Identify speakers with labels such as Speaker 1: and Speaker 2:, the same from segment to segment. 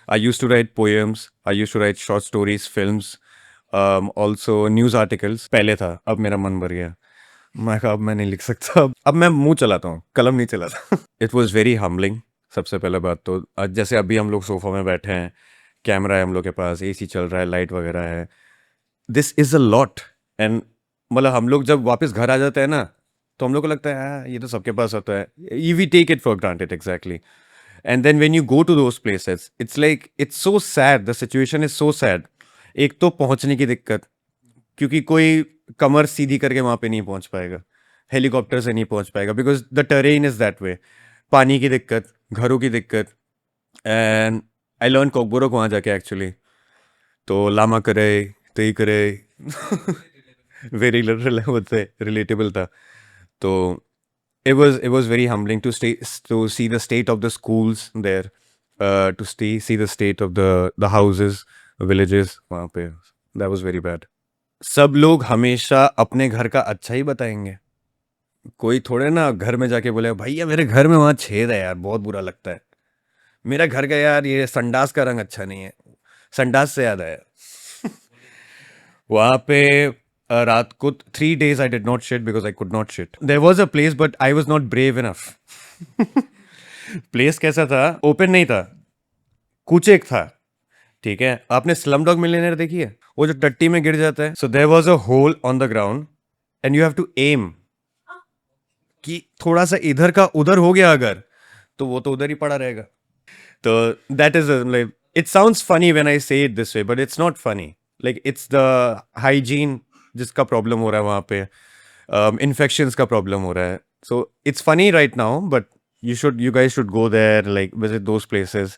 Speaker 1: I used to write poems. I used to write short stories, films, also news articles. पहले था, अब मेरा मन भर गया. मैं कहा अब मैं नहीं लिख सकता. अब मैं मुंह चलाता हूँ, कलम नहीं चलाता. It was very humbling. सबसे पहले बात तो जैसे अभी हम लोग सोफा में बैठे हैं, कैमरा है हम लोग के पास, एसी चल रहा है, लाइट वगैरह है. This is a lot. And मतलब हम लोग जब वापस घर आ जाते हैं ना, तो हम लोग को लगता है ये तो सबके पास होता है. We take it for granted. Exactly. And then when you go to those places, it's like it's so sad. The situation is so sad. एक तो पहुंचने की दिक्कत, क्योंकि कोई कमर सीधी करके वहां पे नहीं पहुंच पाएगा, हेलीकॉप्टर से नहीं पहुंच पाएगा, because the terrain is that way. पानी की दिक्कत, घरों की दिक्कत. एंड आई लर्न कोकबोरोक वहाँ जाके एक्चुअली. तो लामा करे, तई करे. वेरी रिलेटेबल था. तो it was very humbling to see the state of the schools there, to see the state of the houses, villages वहाँ पे. That was very bad. सब लोग हमेशा अपने घर का अच्छा ही बताएंगे. कोई थोड़े ना घर में जाके बोले भैया मेरे घर में वहाँ छेद है यार, बहुत बुरा लगता है. मेरा घर का यार ये संडास का रंग अच्छा नहीं है. संडास से याद आया, वहाँ पे रात को 3 days I did not shit because I could not shit. There was a place but I was not brave enough. Place कैसा था? ओपन नहीं था, कूचेक था. ठीक है, आपने स्लम डॉग मिलियनेयर देखी है, वो जो टट्टी में गिर जाता है. So there was a hole on the ground and you have to um कि थोड़ा सा इधर का उधर हो गया अगर, तो वो तो उधर ही पड़ा रहेगा. तो that is like, it sounds funny when I say it this way, but it's not funny. Like it's the hygiene जिसका प्रॉब्लम हो रहा है वहाँ पे, इन्फेक्शंस का प्रॉब्लम हो रहा है. So it's funny right now, but you guys should go there, like visit those places.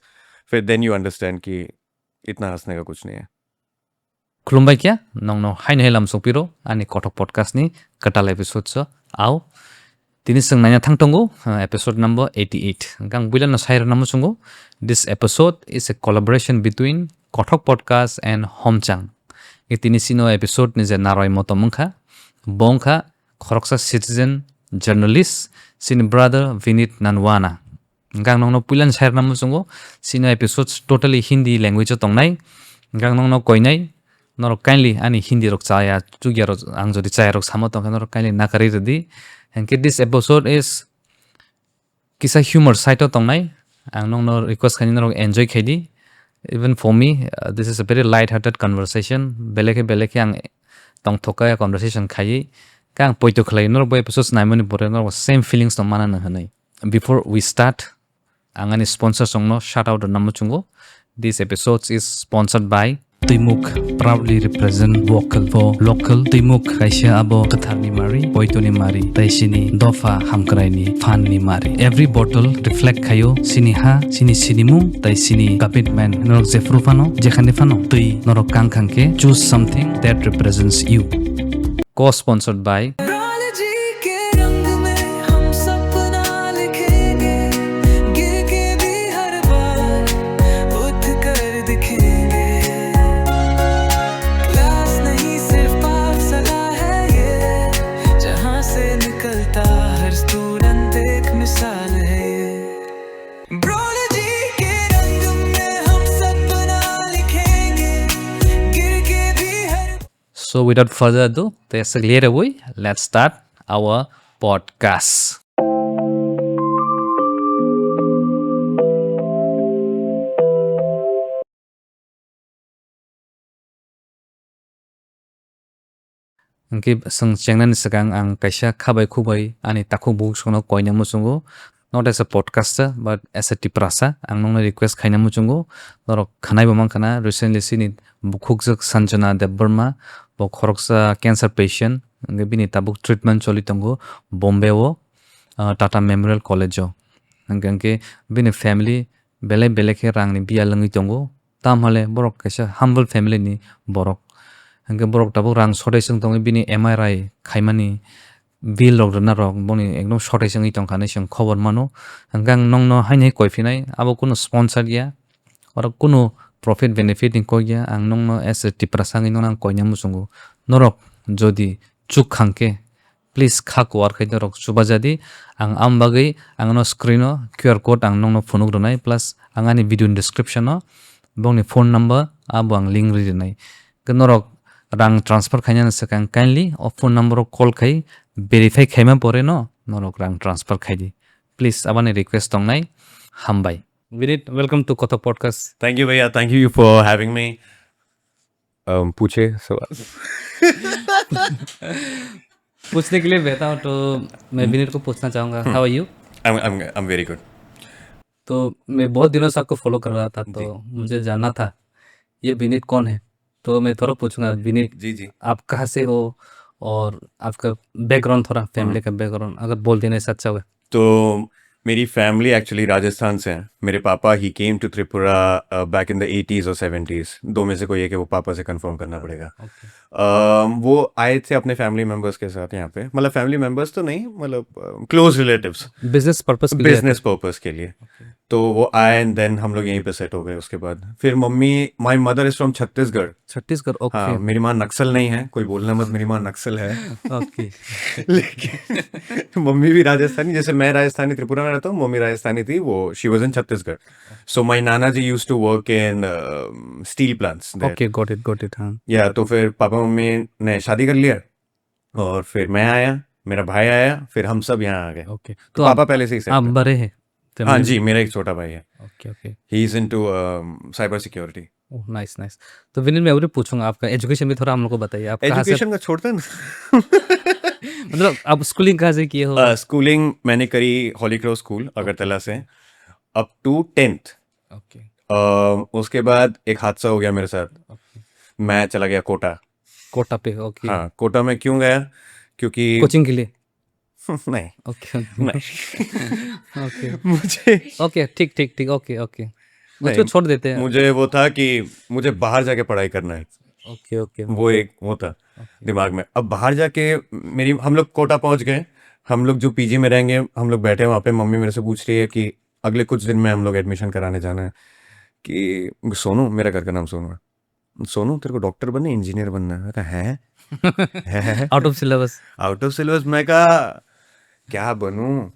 Speaker 1: फिर then you understand कि इतना हंसने का कुछ नहीं है.
Speaker 2: खुलुमबाय क्या नंनो हाइनो हेलाम सपिरो आनि कटक पडकास्ट नि कटाल एपिसोड छ आव तिनि सोंनाया थांतंगो एपिसोड नंबर 88 गां बुइलानो साइर नामो संगो. This episode is a collaboration between Katak podcast and Homchang. ए तिनि सिनो एपिसोड नि जे नारय मतो मंखा बंखा खरकसा सिटिजन जर्नलिस्ट सिनि ब्रदर विनीत नानवाना. गां नंनो बुइलानो साइर नामो संगो सिनो एपिसोड्स टोटली हिंदी लैंग्वेज तंगनाय. गां नंनो कोइनाय नरो काइन्डली आनि हिंदी रक चाया चुगिया रक आं जदि चाया रक सामो तंग नरो काइन्डली नाकारि रदि. एंड दिस एपिसोड इज किसा ह्यूमर साइट तंगनाय. आं नंनो रिक्वेस्ट खानि नरो enjoy खाइदि. Even for me, this is a very light-hearted conversation. Beleke ang tong thokaya conversation khai. Kang poito khlai nor boy episodes naimoni pore nor same feelings to mana na hanai. Before we start, angani sponsor songno shout out namu chungo. This episode is sponsored by Tuimuk, proudly represent vocal for local. Tuimuk kaisha abo kathar ni mari, poito ni mari, taisini dofa hamkrai ni fan ni mari. Every bottle reflect kayo sini ha, sini mung, tai sini kapit man. Norok zefru fano, jekhane fano. Tui norok kang ke choose something that represents you. Co-sponsored by So without further ado, there's a clear away. Let's start our podcast. Angki sang chengnan sakang ang kaisa khabai khubai ani takhu buk sono koina musungo. Not as a podcaster but as a tiprasa. Ang nong request khaina musungo. Norok khanai bamang kana recently seen it bukhukjak Sanjana Debbarma. Khoroksa cancer patient bini tabuk treatment choli tongo Bombay wo Tata Memorial College jo. Angke bini family bele ke rang ni biya langi tongo. Tam hale borok kaisa humble family ni borok. Angke borok tabuk rang sodai sing tongo bini MRI khaimani bill rok na rok boni ekdom sodai sing itong khane sing khobor mano. Angkang nong no hainai koifinai abo kuno sponsor ya or kuno profit benefit in koya ang nong no as a tiprasang ino nang konya musungo norok jodi chuk khangke please khak war khai norok suba jadi ang ambagai ang no screen no QR code ang nong no phonuk ronai plus angani video description no bongni phone number abang link rinai norok rang transfer khaina sakang kindly o phone number call khai verify khaima pore no norok rang transfer khaidi please abani request tongnai hambai Vinit welcome to Koto podcast
Speaker 1: Thank you भैया, thank you for having me. पूछे सवाल।
Speaker 2: पूछने के लिए बैठा हूँ तो मैं विनीत को पूछना चाहूँगा how are you
Speaker 1: I'm very good.
Speaker 2: तो मैं बहुत दिनों से आपको फॉलो कर रहा था तो मुझे जानना था ये विनीत कौन है तो मैं थोड़ा पूछूंगा विनीत
Speaker 1: जी
Speaker 2: आप कहाँ से हो और आपका बैकग्राउंड थोड़ा फैमिली का बैकग्राउंड अगर बोल देने से अच्छा होगा
Speaker 1: तो मेरी फैमिली एक्चुअली राजस्थान से है। मेरे पापा ही came to Tripura back in the 80s और 70s, दो में से कोई एक है, वो पापा से कंफर्म करना पड़ेगा। वो आए थे अपने फैमिली मेंबर्स के साथ यहाँ पे, मतलब फैमिली मेंबर्स तो नहीं, मतलब close relatives,
Speaker 2: business purpose
Speaker 1: business purpose के लिए। तो वो आए एंड देन हम लोग यहीं पे सेट हो गए। उसके बाद फिर mummy, my mother is from Chhattisgarh.
Speaker 2: Chhattisgarh okay
Speaker 1: हाँ, मेरी माँ नक्सल नहीं है, कोई बोलना मत मेरी माँ नक्सल है।
Speaker 2: ओके
Speaker 1: लेकिन मम्मी भी राजस्थानी, जैसे मैं राजस्थानी त्रिपुरा में रहता हूँ, मम्मी राजस्थानी थी, वो she was in Chhattisgarh. So my nana ji used to work in steel plants there.
Speaker 2: Okay got it हाँ
Speaker 1: या तो फिर पापा मम्मी ने शादी कर लिया और फिर मैं आया, मेरा भाई आया, फिर हम सब यहाँ आ गए।
Speaker 2: ओके
Speaker 1: तो पापा पहले से ही सेट
Speaker 2: आप
Speaker 1: थे।
Speaker 2: बड़े हैं
Speaker 1: हाँ जी, मेरा एक छोटा भाई है,
Speaker 2: okay okay
Speaker 1: he is into cyber security.
Speaker 2: Oh nice nice तो विनीत मैं और भी पूछूंगा आपका एजुकेशन भी थोड़ा हम लोग को बताइए आप कहाँ से
Speaker 1: एजुकेशन का छोड़ता ना।
Speaker 2: मतलब आप स्कूलिंग कहाँ से किए हो
Speaker 1: स्कूलिंग मैंने करी हॉली क्रॉस स्कूल अगरतला से अप टू 10th।
Speaker 2: ओके
Speaker 1: उसके बाद एक हादसा हो गया मेरे साथ, मैं चला गया कोटा।
Speaker 2: कोटा पे ओके
Speaker 1: हाँ, कोटा में क्यों गया? क्योंकि
Speaker 2: कोचिंग के लिए
Speaker 1: नहीं
Speaker 2: ओके
Speaker 1: नहीं
Speaker 2: ओके
Speaker 1: मुझे
Speaker 2: ओके ठीक ठीक ठीक ओके ओके उसको
Speaker 1: नहीं,
Speaker 2: छोड़ देते हैं
Speaker 1: मुझे वो था कि मुझे बाहर जाके पढ़ाई करना है,
Speaker 2: ओके ओके
Speaker 1: वो एक वो था दिमाग में। अब बाहर जाके मेरी, हम लोग कोटा पहुंच गए, हम लोग जो पीजी में रहेंगे, हम लोग बैठे वहाँ पे, मम्मी मेरे से पूछ रही है कि अगले कुछ दिन में हम लोग एडमिशन कराने जाना है कि सोनू, मेरा घर का नाम सोनू है, सोनू तेरे को डॉक्टर बनना है, इंजीनियर बनना है? मैं कहा है
Speaker 2: out of syllabus
Speaker 1: out of syllabus. मैं कहा क्या बनूं?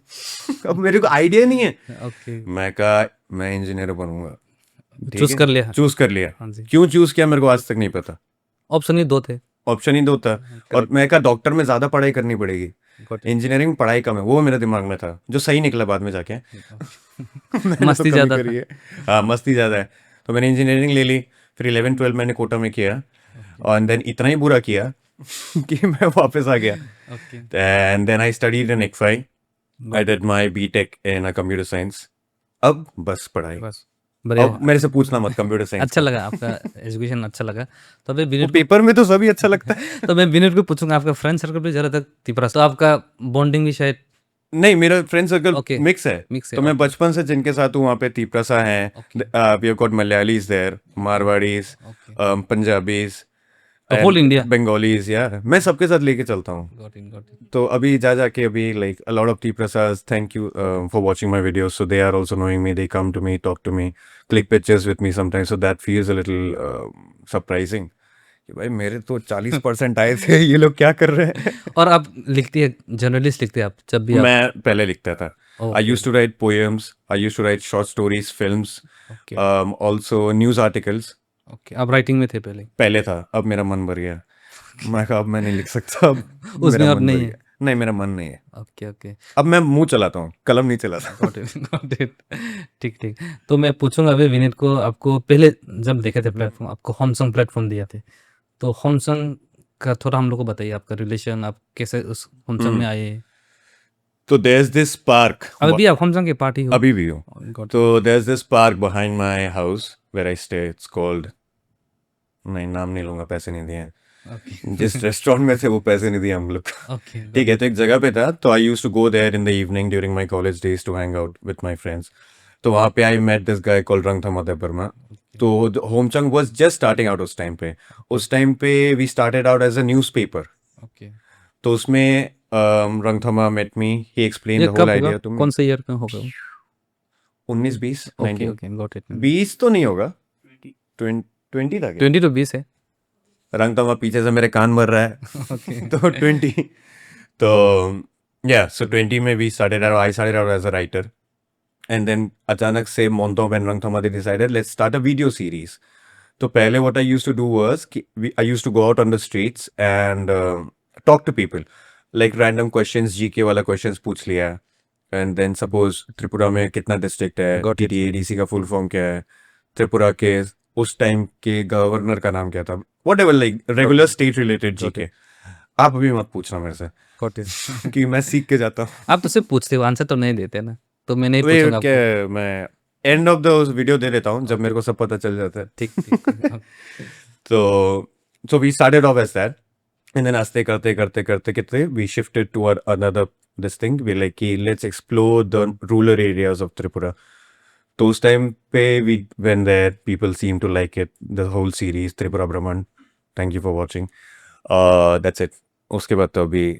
Speaker 1: अब मेरे को आइडिया नहीं है।
Speaker 2: ओके
Speaker 1: मैं कहा मैं इंजीनियर बनूंगा। ठीक
Speaker 2: चूज
Speaker 1: है,
Speaker 2: कर लिया
Speaker 1: चूज कर लिया।
Speaker 2: हाँ जी
Speaker 1: क्यों चूज किया मेरे को आज तक नहीं पता,
Speaker 2: ऑप्शन ही दो थे
Speaker 1: ऑप्शन ही दो था। और मैं कहा डॉक्टर में ज्यादा पढ़ाई करनी पड़ेगी,
Speaker 2: Got it.
Speaker 1: इंजीनियरिंग में पढ़ाई कम है, वो मेरे दिमाग में था, जो सही निकला बाद में जाके। मैंने तो
Speaker 2: मस्ती
Speaker 1: कमी
Speaker 2: ज्यादा
Speaker 1: करी है। हाँ, मस्ती ज्यादा है। तो मैंने इंजीनियरिंग ले ली, फिर 11-12 मैंने कोटा में किया, और देन इतना ही बुरा किया कि मैं वापस आ गया।
Speaker 2: Okay
Speaker 1: and then I studied in ICFI, I did my BTech in computer science. अब बस पढ़ाई।
Speaker 2: बस बढ़िया
Speaker 1: अब मेरे से पूछना मत कंप्यूटर साइंस।
Speaker 2: अच्छा लगा आपका एजुकेशन अच्छा लगा तो अभी विनीत
Speaker 1: पेपर में तो सभी अच्छा लगता है।
Speaker 2: तो मैं विनीत को पूछूंगा आपका फ्रेंड सर्कल भी ज़्यादा तक त्रिपुरा तो आपका बॉन्डिंग भी शायद
Speaker 1: नहीं, मेरा फ्रेंड सर्कल
Speaker 2: Okay.
Speaker 1: मिक्स है।
Speaker 2: Mix है,
Speaker 1: तो मैं बचपन से जिनके साथ हूँ वहाँ पे तिपरासा है, we have got Malayalis there, Marwaris, Punjabis,
Speaker 2: तो होल इंडिया
Speaker 1: बंगालीज, यार मैं सबके साथ लेके चलता हूँ।
Speaker 2: गॉट इन
Speaker 1: तो अभी जा जाके अभी like a lot of Tiprasas, thank you for watching my videos, so they are also knowing me, they come to me, talk to me, click pictures with me sometimes, so that feels a little surprising कि भाई मेरे तो 40% आए थे, ये लोग क्या कर रहे हैं।
Speaker 2: और आप लिखती है जर्नलिस्ट लिखते हैं आप जब भी आप
Speaker 1: मैं पहले लिखता था। I used to write poems, I used to write short stories, films,
Speaker 2: okay
Speaker 1: also news articles.
Speaker 2: Okay आप राइटिंग में थे पहले
Speaker 1: पहले था, अब मेरा मन भर गया। मैं कहा अब मैं नहीं लिख सकता, अब
Speaker 2: उसमें
Speaker 1: मेरा
Speaker 2: अब
Speaker 1: मन भर
Speaker 2: नहीं है
Speaker 1: गया। नहीं, मेरा मन नहीं है,
Speaker 2: ओके ओके
Speaker 1: अब मैं मुंह चलाता हूँ, कलम नहीं चलाता।
Speaker 2: गॉट इट ठीक ठीक तो मैं पूछूंगा अभी विनीत को आपको पहले जब देखे थे प्लेटफॉर्म आपको होमसंग प्लेटफॉर्म दिया थे तो होमसंग का थोड़ा हम लोग को बताइए आपका रिलेशन आप कैसे उस होमसंग में आए
Speaker 1: तो there's this park,
Speaker 2: अभी भी आप होमसंग के पार्टी हो
Speaker 1: अभी भी हूँ।
Speaker 2: Got it.
Speaker 1: तो there's this park behind my house where I stay, it's called, नहीं नाम नहीं लूंगा, पैसे नहीं दिए हैं।
Speaker 2: Okay.
Speaker 1: जिस रेस्टोरेंट में थे वो पैसे नहीं दिए हम लोग।
Speaker 2: Okay, got
Speaker 1: ठीक है, तो एक जगह पे था, तो I use to go there in the evening during my college days to hang out with my friends. तो वहाँ पे I met this guy called Rangtham Varma. तो Homchang was just starting out उस टाइम पे। उस टाइम पे we started out as a newspaper.
Speaker 2: Okay.
Speaker 1: तो उसमें Rangthama met me, he explain
Speaker 2: ये
Speaker 1: द
Speaker 2: कब
Speaker 1: होल
Speaker 2: होगा
Speaker 1: आइडिया टू मी।
Speaker 2: कौन से ईयर में होगा
Speaker 1: 19-20
Speaker 2: ओके
Speaker 1: 19
Speaker 2: ओके गॉट इट
Speaker 1: 20 तो नहीं होगा, 20 था क्या?
Speaker 2: 20 to 20 है
Speaker 1: रंगथमा पीछे से मेरे कान भर रहा है। तो 20, तो या सो 20 में we started out, I started out as a writer and then अचानक से मोंटो एंड रंगथमादी decided let's start a video series. तो पहले what I used to do was I used to go out on the streets and talk to people. Like random questions, GK वाला questions पूछ लिया. And then suppose Tripura में कितना district है,
Speaker 2: Got it.
Speaker 1: TTADC का full form क्या है, त्रिपुरा के उस टाइम के गवर्नर का नाम क्या था, whatever, like regular state related GK. आप अभी मत पूछना मेरे से कि मैं सीख के जाता हूँ.
Speaker 2: आप तो सिर्फ पूछते हो, आंसर तो नहीं देते ना, तो मैं नहीं
Speaker 1: वे
Speaker 2: पूछूंगा आपको.
Speaker 1: क्या, मैं एंड ऑफ द वीडियो दे देता हूँ जब मेरे को सब पता चल जाता है.
Speaker 2: ठीक ठीक.
Speaker 1: So we started off as that, and then आस्ते करते कितने we shifted to another this thing. We like कि let's explore the rural areas of Tripura. तो उस टाइम पे we went there, people seemed to like it, the whole series Tripura Brahman. Thank you for watching. That's it. उसके बाद तो अभी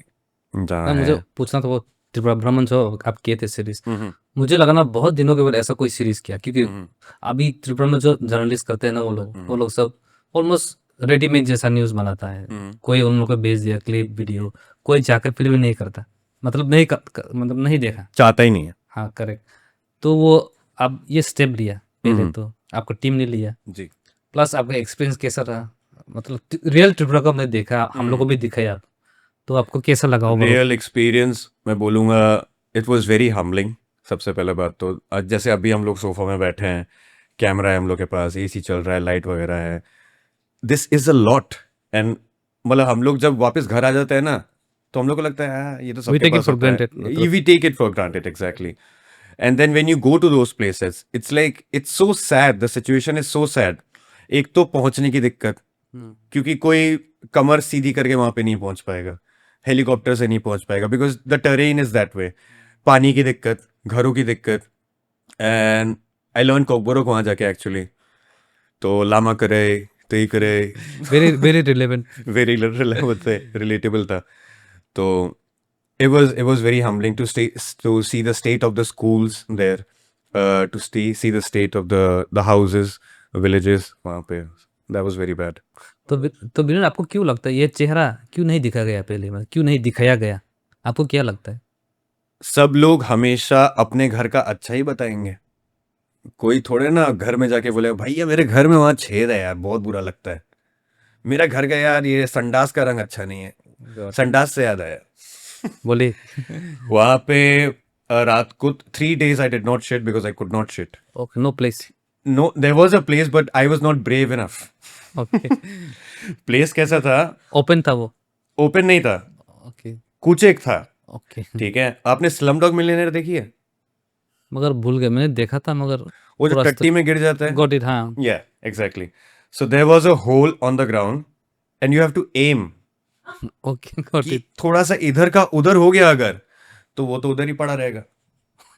Speaker 1: जाना
Speaker 2: ना, मुझे
Speaker 1: है.
Speaker 2: पूछना था वो त्रिपुरा भ्रमण जो आप किए थे सीरीज, मुझे लगा ना बहुत दिनों के बाद ऐसा कोई सीरीज किया, क्योंकि अभी त्रिपुरा में जो जर्नलिस्ट करते हैं ना वो लोग सब ऑलमोस्ट रेडीमेड जैसा न्यूज बनाता है. कोई उन लोग को भेज दिया क्लिप वीडियो, कोई जाकर फिल्म नहीं करता, मतलब मतलब नहीं देखा.
Speaker 1: चाहता ही नहीं है.
Speaker 2: हाँ करेक्ट. तो वो अब ये स्टेप लिया, पहले तो आपको टीम ने लिया,
Speaker 1: जी.
Speaker 2: प्लस आपका एक्सपीरियंस कैसा रहा, मतलब रियल त्रिपुरा को हमने देखा, हम लोग को भी दिखाया, तो आपको कैसा लगा overall?
Speaker 1: रियल एक्सपीरियंस मैं बोलूँगा इट वाज वेरी हम्बलिंग. सबसे पहले बात तो आज जैसे अभी हम लोग सोफा में बैठे हैं, कैमरा है हम लोग के पास, एसी चल रहा है, लाइट वगैरह है. This is a lot. And मतलब हम लोग जब वापस घर आ जाते हैं ना, तो हम लोग को लगता है हाँ, ये तो सबके
Speaker 2: take it
Speaker 1: पास
Speaker 2: for
Speaker 1: होता है.
Speaker 2: granted, मतलब.
Speaker 1: We take it for granted, exactly. And then when you go to those places, it's like it's so sad. The situation is so sad. एक तो पहुंचने की दिक्कत, क्योंकि कोई कमर सीधी करके वहां पे नहीं पहुंच पाएगा, हेलीकॉप्टर से नहीं पहुंच पाएगा, because the terrain is that way. पानी की दिक्कत, घरों की दिक्कत. एंड आई लर्न कोकबोरोक वहां जाके एक्चुअली. तो लामा करे तो ही करे,
Speaker 2: very very relevant.
Speaker 1: Very relatable था. तो it was very humbling to see the state of the schools there, to see the state of the houses, villages वहाँ पे. That was very bad.
Speaker 2: तो बिरेन, आपको क्यों लगता है ये चेहरा क्यों नहीं दिखा गया पहले, मतलब क्यों नहीं दिखाया गया, आपको क्या लगता है?
Speaker 1: सब लोग हमेशा अपने घर का अच्छा ही बताएंगे. कोई थोड़े ना घर में जाके बोले भैया मेरे घर में वहाँ छेद है यार, बहुत बुरा लगता है. मेरा घर का यार ये संडास का रंग अच्छा नहीं है. संडास से याद आया,
Speaker 2: बोले.
Speaker 1: वहाँ पे रात को 3 days I did not shit because I could not shit.
Speaker 2: Okay, no place.
Speaker 1: No, there was a place but I was not brave enough.
Speaker 2: Okay.
Speaker 1: Place कैसा था?
Speaker 2: ओपन था वो?
Speaker 1: ओपन नहीं था,
Speaker 2: ओके.
Speaker 1: कुचेक था.
Speaker 2: ओके.
Speaker 1: ठीक है, आपने स्लम डॉग मिलियनेयर देखी है?
Speaker 2: मगर भूल गया, मैंने देखा था मगर
Speaker 1: वो जो टट्टी में गिर जाता है.
Speaker 2: Got it. हाँ.
Speaker 1: Yeah, exactly. So there was a hole on the ground and you have to aim.
Speaker 2: Okay, got
Speaker 1: कि
Speaker 2: इट.
Speaker 1: थोड़ा सा इधर का उधर हो गया अगर, तो वो तो उधर ही पड़ा रहेगा.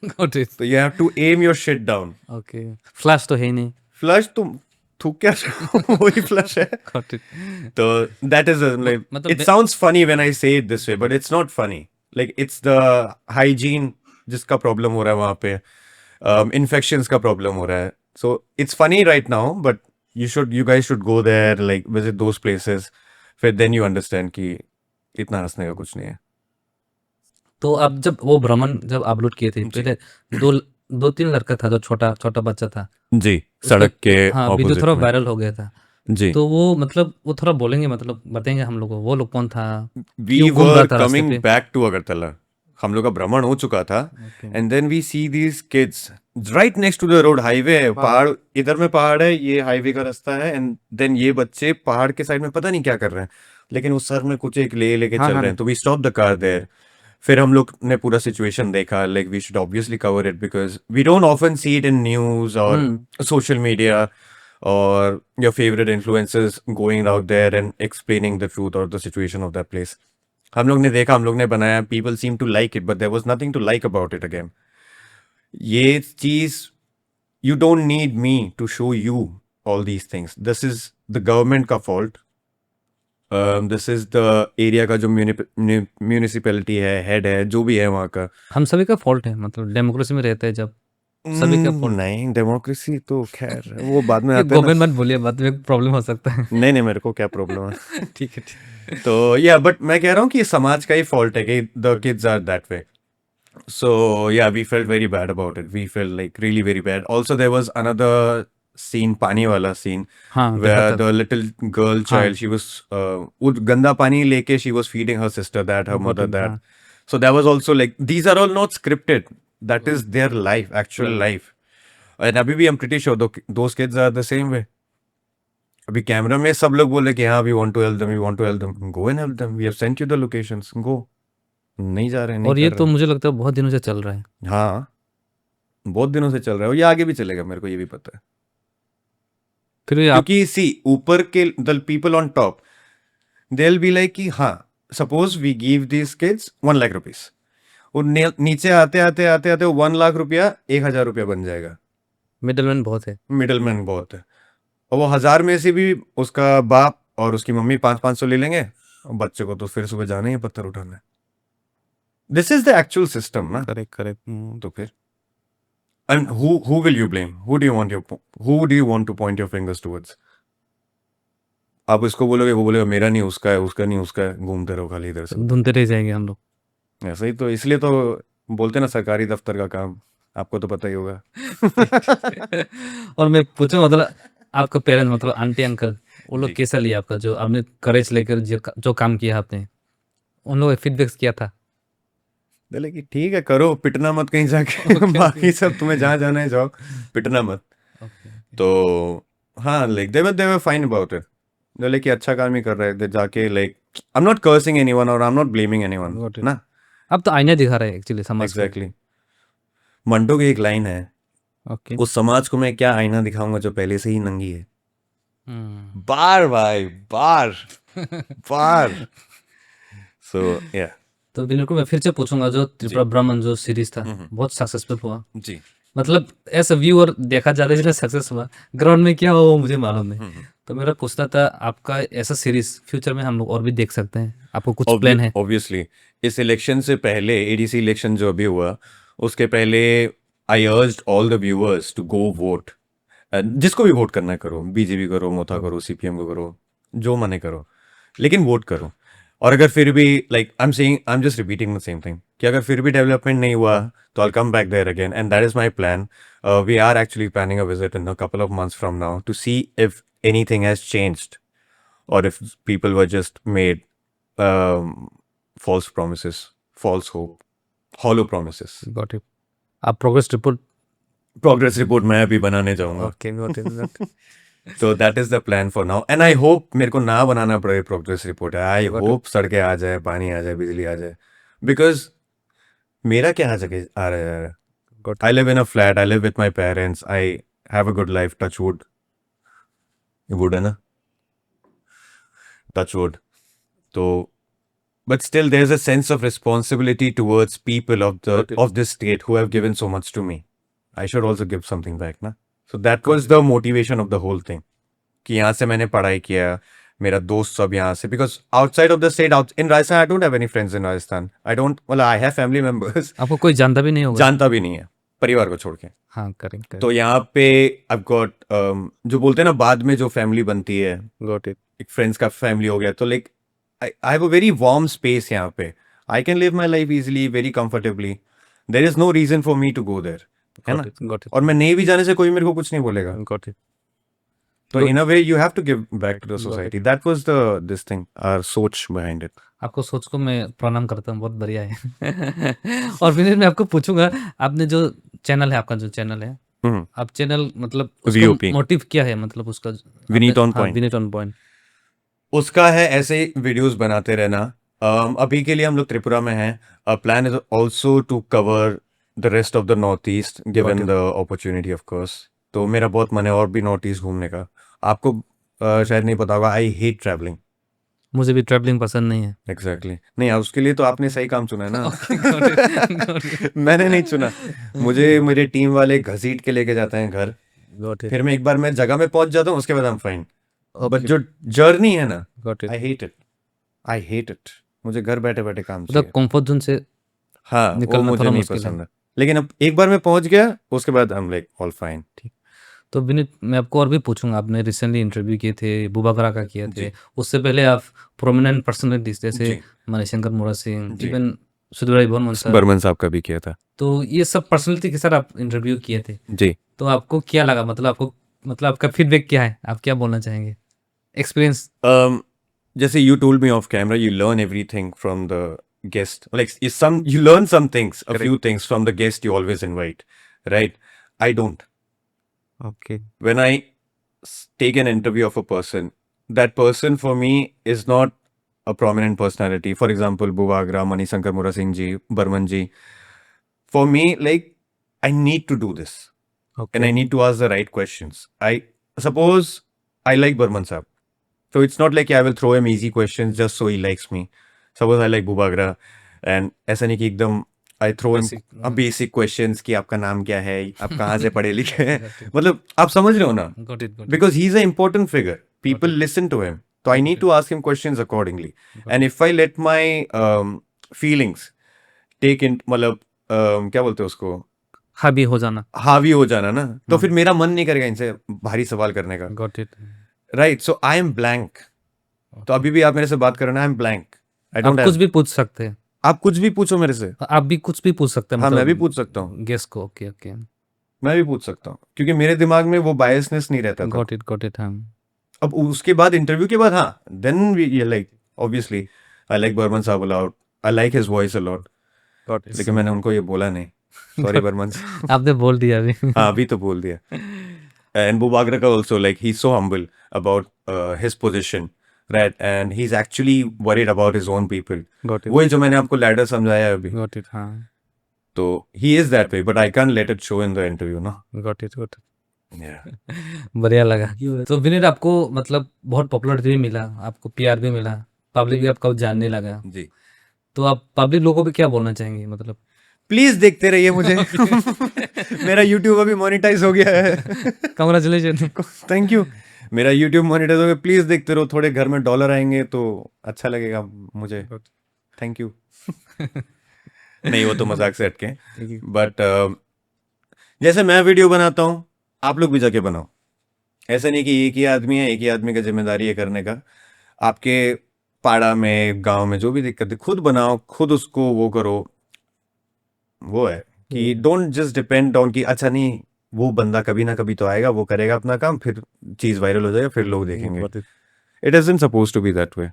Speaker 2: Got it.
Speaker 1: तो you have to aim your shit down.
Speaker 2: Okay. Flash तो है नहीं.
Speaker 1: फ्लश तुम थूक क्या वही फ्लश है.
Speaker 2: Got it.
Speaker 1: So that is like
Speaker 2: मतलब
Speaker 1: it sounds funny when I say it this way, but it's not funny. Like it's the hygiene जिसका प्रॉब्लम हो रहा है वहाँ पे, infections का प्रॉब्लम हो रहा है. So it's funny right now, but you guys should go there, like visit those places. फिर then you understand कि इतना हंसने का कुछ नहीं है.
Speaker 2: तो अब जब वो भ्रमण जब अपलोड किए थे, पहले दो तीन लड़का था जो छोटा छोटा बच्चा था
Speaker 1: जी, सड़क के
Speaker 2: हाँ, वीडियो
Speaker 1: opposite
Speaker 2: थोड़ा
Speaker 1: में.
Speaker 2: वायरल हो गया था.
Speaker 1: जी.
Speaker 2: तो वो मतलब वो थोड़ा बोलेंगे, मतलब बताएंगे हम लोग को वो लोग कौन था?
Speaker 1: We
Speaker 2: क्यों घूम रहा
Speaker 1: were
Speaker 2: था रास्ते
Speaker 1: coming
Speaker 2: पे?
Speaker 1: back to Agartala. हम लोग का भ्रमण हो चुका था.
Speaker 2: Okay.
Speaker 1: And then we see these kids right next to the road. Highway है, पहाड़ इधर में पहाड़ है, ये हाईवे का रास्ता है. एंड देन ये बच्चे पहाड़ के साइड में पता नहीं क्या कर रहे हैं, लेकिन वो सर में कुछ एक लेके चल रहे हैं. तो we stop the car there. फिर हम लोग ने पूरा सिचुएशन देखा. Like we should obviously cover it because we don't often see it in news और सोशल मीडिया और your favourite influencers going out there and explaining the truth और the situation of that place. हम लोग ने देखा, हम लोग ने बनाया. People seem to like it but there was nothing to like about it again. ये चीज you don't need me to show you all these things. This is the government का fault. This is the area का जो municipality है, head है, जो भी है वहाँ का.
Speaker 2: हम सभी का फॉल्ट है, मतलब डेमोक्रेसी में रहते हैं जब सभी का फॉल्ट.
Speaker 1: नहीं, डेमोक्रेसी तो खैर वो बाद में आते हैं ना.
Speaker 2: गवर्नमेंट मत बोलिए, बाद में प्रॉब्लम हो सकता है.
Speaker 1: नहीं नहीं, मेरे को क्या प्रॉब्लम है.
Speaker 2: ठीक है, ठीक.
Speaker 1: तो या बट मैं कह रहा हूँ कि समाज का ही फॉल्ट है कि the kids are that way. So yeah, we felt very bad about it. We felt like really very bad. Also, there was another scene, pani wala scene,
Speaker 2: हाँ देखा
Speaker 1: where
Speaker 2: था।
Speaker 1: the little girl
Speaker 2: हाँ
Speaker 1: child, she was वो गंदा पानी लेके she was feeding her sister that, her mother
Speaker 2: गोटी
Speaker 1: that.
Speaker 2: हाँ
Speaker 1: So that was also like, these are all not scripted. That is their life, actual life. And अभी भी I'm pretty sure those kids are the same way. अभी camera में सब लोग बोले कि हाँ, we want to help them, we want to help them. Go and help them. We have sent you the locations. Go. नहीं जा रहे, नहीं
Speaker 2: और ये
Speaker 1: कर
Speaker 2: तो
Speaker 1: रहे।
Speaker 2: मुझे लगता है बहुत दिनों से चल रहा है।
Speaker 1: हाँ, बहुत दिनों से चल रहा है और ये आगे भी चलेगा, मेरे को ये भी पता है।
Speaker 2: फिर आप
Speaker 1: क्योंकि सी ऊपर के the people on top, they will be like कि हाँ, suppose we give this kids 1 lakh rupees, और नीचे आते आते आते आते 1 लाख रुपया 1,000 रुपया बन जाएगा।
Speaker 2: मिडलमैन बहुत है।
Speaker 1: मिडलमैन बहुत है। और वो 1,000 में से भी उसका बाप और उसकी मम्मी 500-500 ले लेंगे, और बच्चे को तो फिर सुबह जाना ही है पत्थर उठाने। This is the actual system ना।
Speaker 2: Correct correct.
Speaker 1: तो फिर and who will you blame? Who do you want to point your fingers towards? आप इसको बोलोगे, वो बोलेगा मेरा नहीं उसका है, उसका नहीं उसका है, घूमते रहो खाली इधर से उधर।
Speaker 2: ढूंढते रह जाएंगे हम लोग।
Speaker 1: ऐसा ही तो, इसलिए तो बोलते ना सरकारी दफ्तर का काम, आपको तो पता ही होगा।
Speaker 2: और मैं पूछूं मतलब आपका पेरेंट्स मतलब आंटी अंकल वो लोग
Speaker 1: जी।
Speaker 2: कैसा लिया आपका जो आपने करेज लेकर जो काम किया आपने, उन लोगों फीडबैक किया था?
Speaker 1: बोले कि ठीक है करो, पिटना मत कहीं जाके। बाकी सब तुम्हें जहाँ जाना है जाओ, पिटना मत। तो हाँ, like they were fine about it. बोले कि अच्छा काम ही कर रहे थे जाके, like I am not cursing anyone और I am not blaming anyone
Speaker 2: Got it.
Speaker 1: ना।
Speaker 2: अब तो आईना दिखा रहे हैं एक्चुअली समाज को।
Speaker 1: एग्जैक्टली। मंटो की एक लाइन है,
Speaker 2: ओके।
Speaker 1: उस समाज को मैं क्या आईना दिखाऊंगा जो पहले से ही नंगी है।
Speaker 2: हम्म।
Speaker 1: बार भाई, बार बार। सो या
Speaker 2: तो बिल्कुल मैं फिर से पूछूंगा जो त्रिपुरा ब्राह्मण जो सीरीज था बहुत सक्सेसफुल हुआ,
Speaker 1: जी।
Speaker 2: मतलब एज अ व्यूअर देखा जा रहा है सक्सेस हुआ, ग्राउंड में क्या हुआ वो मुझे मालूम नहीं। तो मेरा पूछना था आपका ऐसा सीरीज फ्यूचर में हम लोग और भी देख सकते हैं, आपको कुछ प्लान है?
Speaker 1: ऑब्वियसली इस इलेक्शन से पहले, एडीसी इलेक्शन जो अभी हुआ उसके पहले, I urged all the viewers to go vote. जिसको भी वोट करना है करो, बीजेपी करो, मोथा करो, सीपीएम को करो, जो मने करो, लेकिन वोट करो। और अगर फिर भी, like I am just repeating the same thing, कि अगर फिर भी डेवलपमेंट नहीं हुआ तो I come back there again, and that is my plan. We are actually planning a visit in a couple of months from now to see if anything has changed or if people were just made false promises, false hope, hollow promises.
Speaker 2: Got it. आप progress report?
Speaker 1: Progress report मैं अभी बनाने जाऊंगा।
Speaker 2: Okay got it.
Speaker 1: So that is the plan for now, and I hope मेरे को ना बनाना पड़े progress report. I hope सड़कें आ जाए, पानी आ जाए, बिजली आ जाए, because मेरा क्या आ रहा है? I live in a flat. I live with my parents. I have a good life. Touch wood. Wood है ना? Touch wood. तो but still there's a sense of responsibility towards people of this state who have given so much to me. I should also give something back na. So that was the motivation of the whole thing, कि यहाँ से मैंने पढ़ाई किया, मेरा दोस्त सब यहाँ से, because outside of the state, in Rajasthan I don't have any friends in Rajasthan. I have family members.
Speaker 2: आपको कोई जानता भी नहीं होगा?
Speaker 1: जानता भी नहीं है परिवार को छोड़ के।
Speaker 2: हाँ करेक्ट।
Speaker 1: तो यहाँ पे I've got जो बोलते हैं ना बाद में जो फैमिली बनती है,
Speaker 2: गॉट इट।
Speaker 1: एक फ्रेंड्स का फैमिली हो गया, तो like I have a very warm space यहाँ पे। I can live my life easily, very comfortably. There is no reason for me to go there, है ना?
Speaker 2: गॉट इट
Speaker 1: और मैं नहीं भी जाने से कोई मेरे को कुछ नहीं बोलेगा।
Speaker 2: Got it.
Speaker 1: तो in a way you have to give back to the society. That was this thing, our सोच behind it.
Speaker 2: आपको सोच को मैं प्रणाम करता हूँ, बहुत बढ़िया है। और फिर मैं आपको पूछूंगा, आपने जो चैनल है, आपका जो चैनल है,
Speaker 1: हम्म,
Speaker 2: आप चैनल मतलब
Speaker 1: VOP.
Speaker 2: उसका मोटिव क्या है, मतलब उसका?
Speaker 1: Vineet on point.
Speaker 2: Vineet on point.
Speaker 1: उसका है ऐसे वीडियोस बनाते रहना। अभी के लिए हम लोग त्रिपुरा में हैं। Plan is also to cover the rest of the north east given the opportunity of course. तो मेरा बहुत मन है और भी नॉर्थ ईस्ट घूमने का। आपको शायद नहीं पता होगा, आई हेट ट्रैवलिंग।
Speaker 2: मुझे भी ट्रैवलिंग पसंद नहीं है।
Speaker 1: एग्जैक्टली नहीं, उसके लिए तो आपने सही काम चुना है ना। मैंने नहीं चुना। मुझे मेरे टीम वाले घसीट के लेके जाते हैं घर,
Speaker 2: गॉट इट
Speaker 1: फिर मैं एक बार मैं जगह में पहुंच जाता हूँ, उसके बाद आई एम फाइन। बट जो जर्नी है ना,
Speaker 2: got it.
Speaker 1: I hate it, I hate it. मुझे घर बैठे बैठे काम
Speaker 2: मतलब
Speaker 1: चाहिए।
Speaker 2: कंफर्ट जोन से
Speaker 1: हाँ, वो
Speaker 2: निकलना
Speaker 1: मुझे
Speaker 2: थोड़ा
Speaker 1: नहीं
Speaker 2: मुश्किल है।
Speaker 1: पसंद है। लेकिन अब एक बार मैं पहुंच गया, उसके बाद I am like all fine.
Speaker 2: तो विनीत मैं आपको और भी पूछूंगा, आपने रिसेंटली इंटरव्यू किए थे, बुबागरा का किए थे, उससे पहले आप प्रोमिनेंट पर्सनैलिटीज जैसे
Speaker 1: जी।
Speaker 2: मणिशंकर मोरा सिंह,
Speaker 1: जी।
Speaker 2: इवन सुधीर भाई बर्मन सर,
Speaker 1: बर्मन साहब का भी किया था
Speaker 2: तो ये सब पर्सनैलिटी के साथ आप इंटरव्यू किए थे,
Speaker 1: जी।
Speaker 2: तो आपको क्या लगा? मतलब आपका फीडबैक क्या है? आप क्या बोलना चाहेंगे? एक्सपीरियंस।
Speaker 1: जैसे you told me off camera, you learn everything from the guest. Like you learn some things, a few things from the guest you always invite, right? I don't.
Speaker 2: Okay,
Speaker 1: When I take an interview of a person, that person for me is not a prominent personality. For example, Buvagra, Manishankar Mura Singh ji, Burman ji. For me, like, I need to do this. And I need to ask the right questions. I suppose I like Burman Saab. So it's not like I will throw him easy questions just so he likes me. Suppose I like Bubagra and ऐसा नहीं कि एकदम I throw him basic questions कि आपका नाम क्या है, आप कहाँ से पढ़े लिखे हैं, मतलब आप समझ रहे हो ना?
Speaker 2: Got it,
Speaker 1: Because he's an important figure. People listen to him. So I need to ask him questions accordingly. And if I let my feelings take in, मतलब क्या बोलते हैं उसको,
Speaker 2: हावी हो जाना।
Speaker 1: हावी हो जाना ना, तो फिर मेरा मन नहीं करेगा इनसे भारी सवाल करने का,
Speaker 2: got it.
Speaker 1: Right? So I am blank. तो अभी भी आप मेरे से बात कर रहे हैं, आई एम ब्लैंक। आई
Speaker 2: आप
Speaker 1: डोंट
Speaker 2: कुछ भी पूछ सकते हैं।
Speaker 1: आप कुछ भी पूछो मेरे से।
Speaker 2: आप भी कुछ भी पूछ सकते हैं,
Speaker 1: हाँ, मैं भी
Speaker 2: मतलब
Speaker 1: पूछ सकता हूँ,
Speaker 2: गेस्ट को। ओके ओके,
Speaker 1: मैं भी पूछ सकता हूँ, क्योंकि मेरे दिमाग में वो बायसनेस नहीं रहता था।
Speaker 2: Got it. हाँ,
Speaker 1: अब उसके बाद इंटरव्यू के बाद, हाँ, then we like obviously I like Burman sahab a lot, I like his voice a lot, लेकिन मैंने उनको ये बोला नहीं, सॉरी बर्मन साहब।
Speaker 2: आपने बोल दिया अभी।
Speaker 1: हाँ, अभी तो बोल दिया। And Bubagra also, like, he's so humble about his position, right? And he's actually worried about his own people.
Speaker 2: Got it,
Speaker 1: वही जो मैंने आपको लैडर समझाया अभी,
Speaker 2: गॉट इट। हाँ,
Speaker 1: तो he is that way, but I can't let it show in the interview, no?
Speaker 2: Got it, got it.
Speaker 1: Yeah.
Speaker 2: बढ़िया लगा। तो विनीत, आपको मतलब बहुत पॉपुलरिटी भी मिला, आपको पीआर भी मिला, पब्लिक भी आपको जानने लगा,
Speaker 1: जी।
Speaker 2: तो आप पब्लिक लोगों को क्या बोलना चाहेंगे? मतलब
Speaker 1: प्लीज देखते रहिए मुझे। मेरा YouTube अभी मोनेटाइज हो गया है।
Speaker 2: कांग्रेचुलेशन।
Speaker 1: Thank you. मेरा YouTube मोनेटाइज हो गया, प्लीज देखते रहो, थोड़े घर में डॉलर आएंगे तो अच्छा लगेगा मुझे। Thank you. नहीं, वो तो मजाक से हटके, बट जैसे मैं वीडियो बनाता हूँ, आप लोग भी जाके बनाओ। ऐसा नहीं कि एक ही आदमी है, एक ही आदमी का जिम्मेदारी है करने का। आपके पाड़ा में, गांव में जो भी दिक्कत है, खुद बनाओ, खुद उसको वो करो। वो है कि डोंट जस्ट डिपेंड ऑन कि अच्छा नहीं, वो बंदा कभी ना कभी तो आएगा, वो करेगा अपना काम, फिर चीज वायरल हो जाएगा, फिर लोग देखेंगे। It isn't supposed to be that way.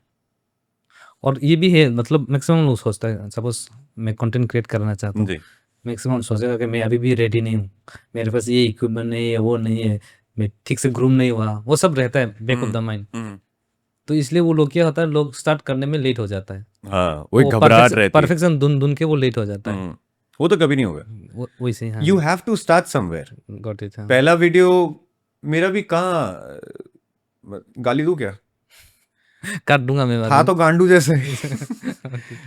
Speaker 2: और ये भी है, मतलब मैक्सिमम लोग सोचता है, सपोज मैं कंटेंट क्रिएट करना चाहता हूँ,
Speaker 1: जी।
Speaker 2: मैक्सिमम सोचेगा कि मैं अभी भी रेडी नहीं हूँ, मेरे पास ये इक्विपमेंट नहीं है, वो नहीं है, मैं ठीक से ग्रूम नहीं हुआ, वो सब रहता है बैक ऑफ द माइंड। तो इसलिए वो लोग क्या होता है, लोग स्टार्ट करने में लेट हो जाता है,
Speaker 1: हाँ, वही घबराहट रहती है।
Speaker 2: परफेक्शन ढूंढ के वो लेट हो जाता है।
Speaker 1: वो तो कभी नहीं होगा।
Speaker 2: वैसे ही, हाँ,
Speaker 1: you have to start somewhere.
Speaker 2: Got it. हाँ,
Speaker 1: पहला वीडियो मेरा भी कहाँ, गाली दूं क्या?
Speaker 2: काट दूंगा मैं बाद
Speaker 1: था
Speaker 2: में।
Speaker 1: तो गांडू जैसे।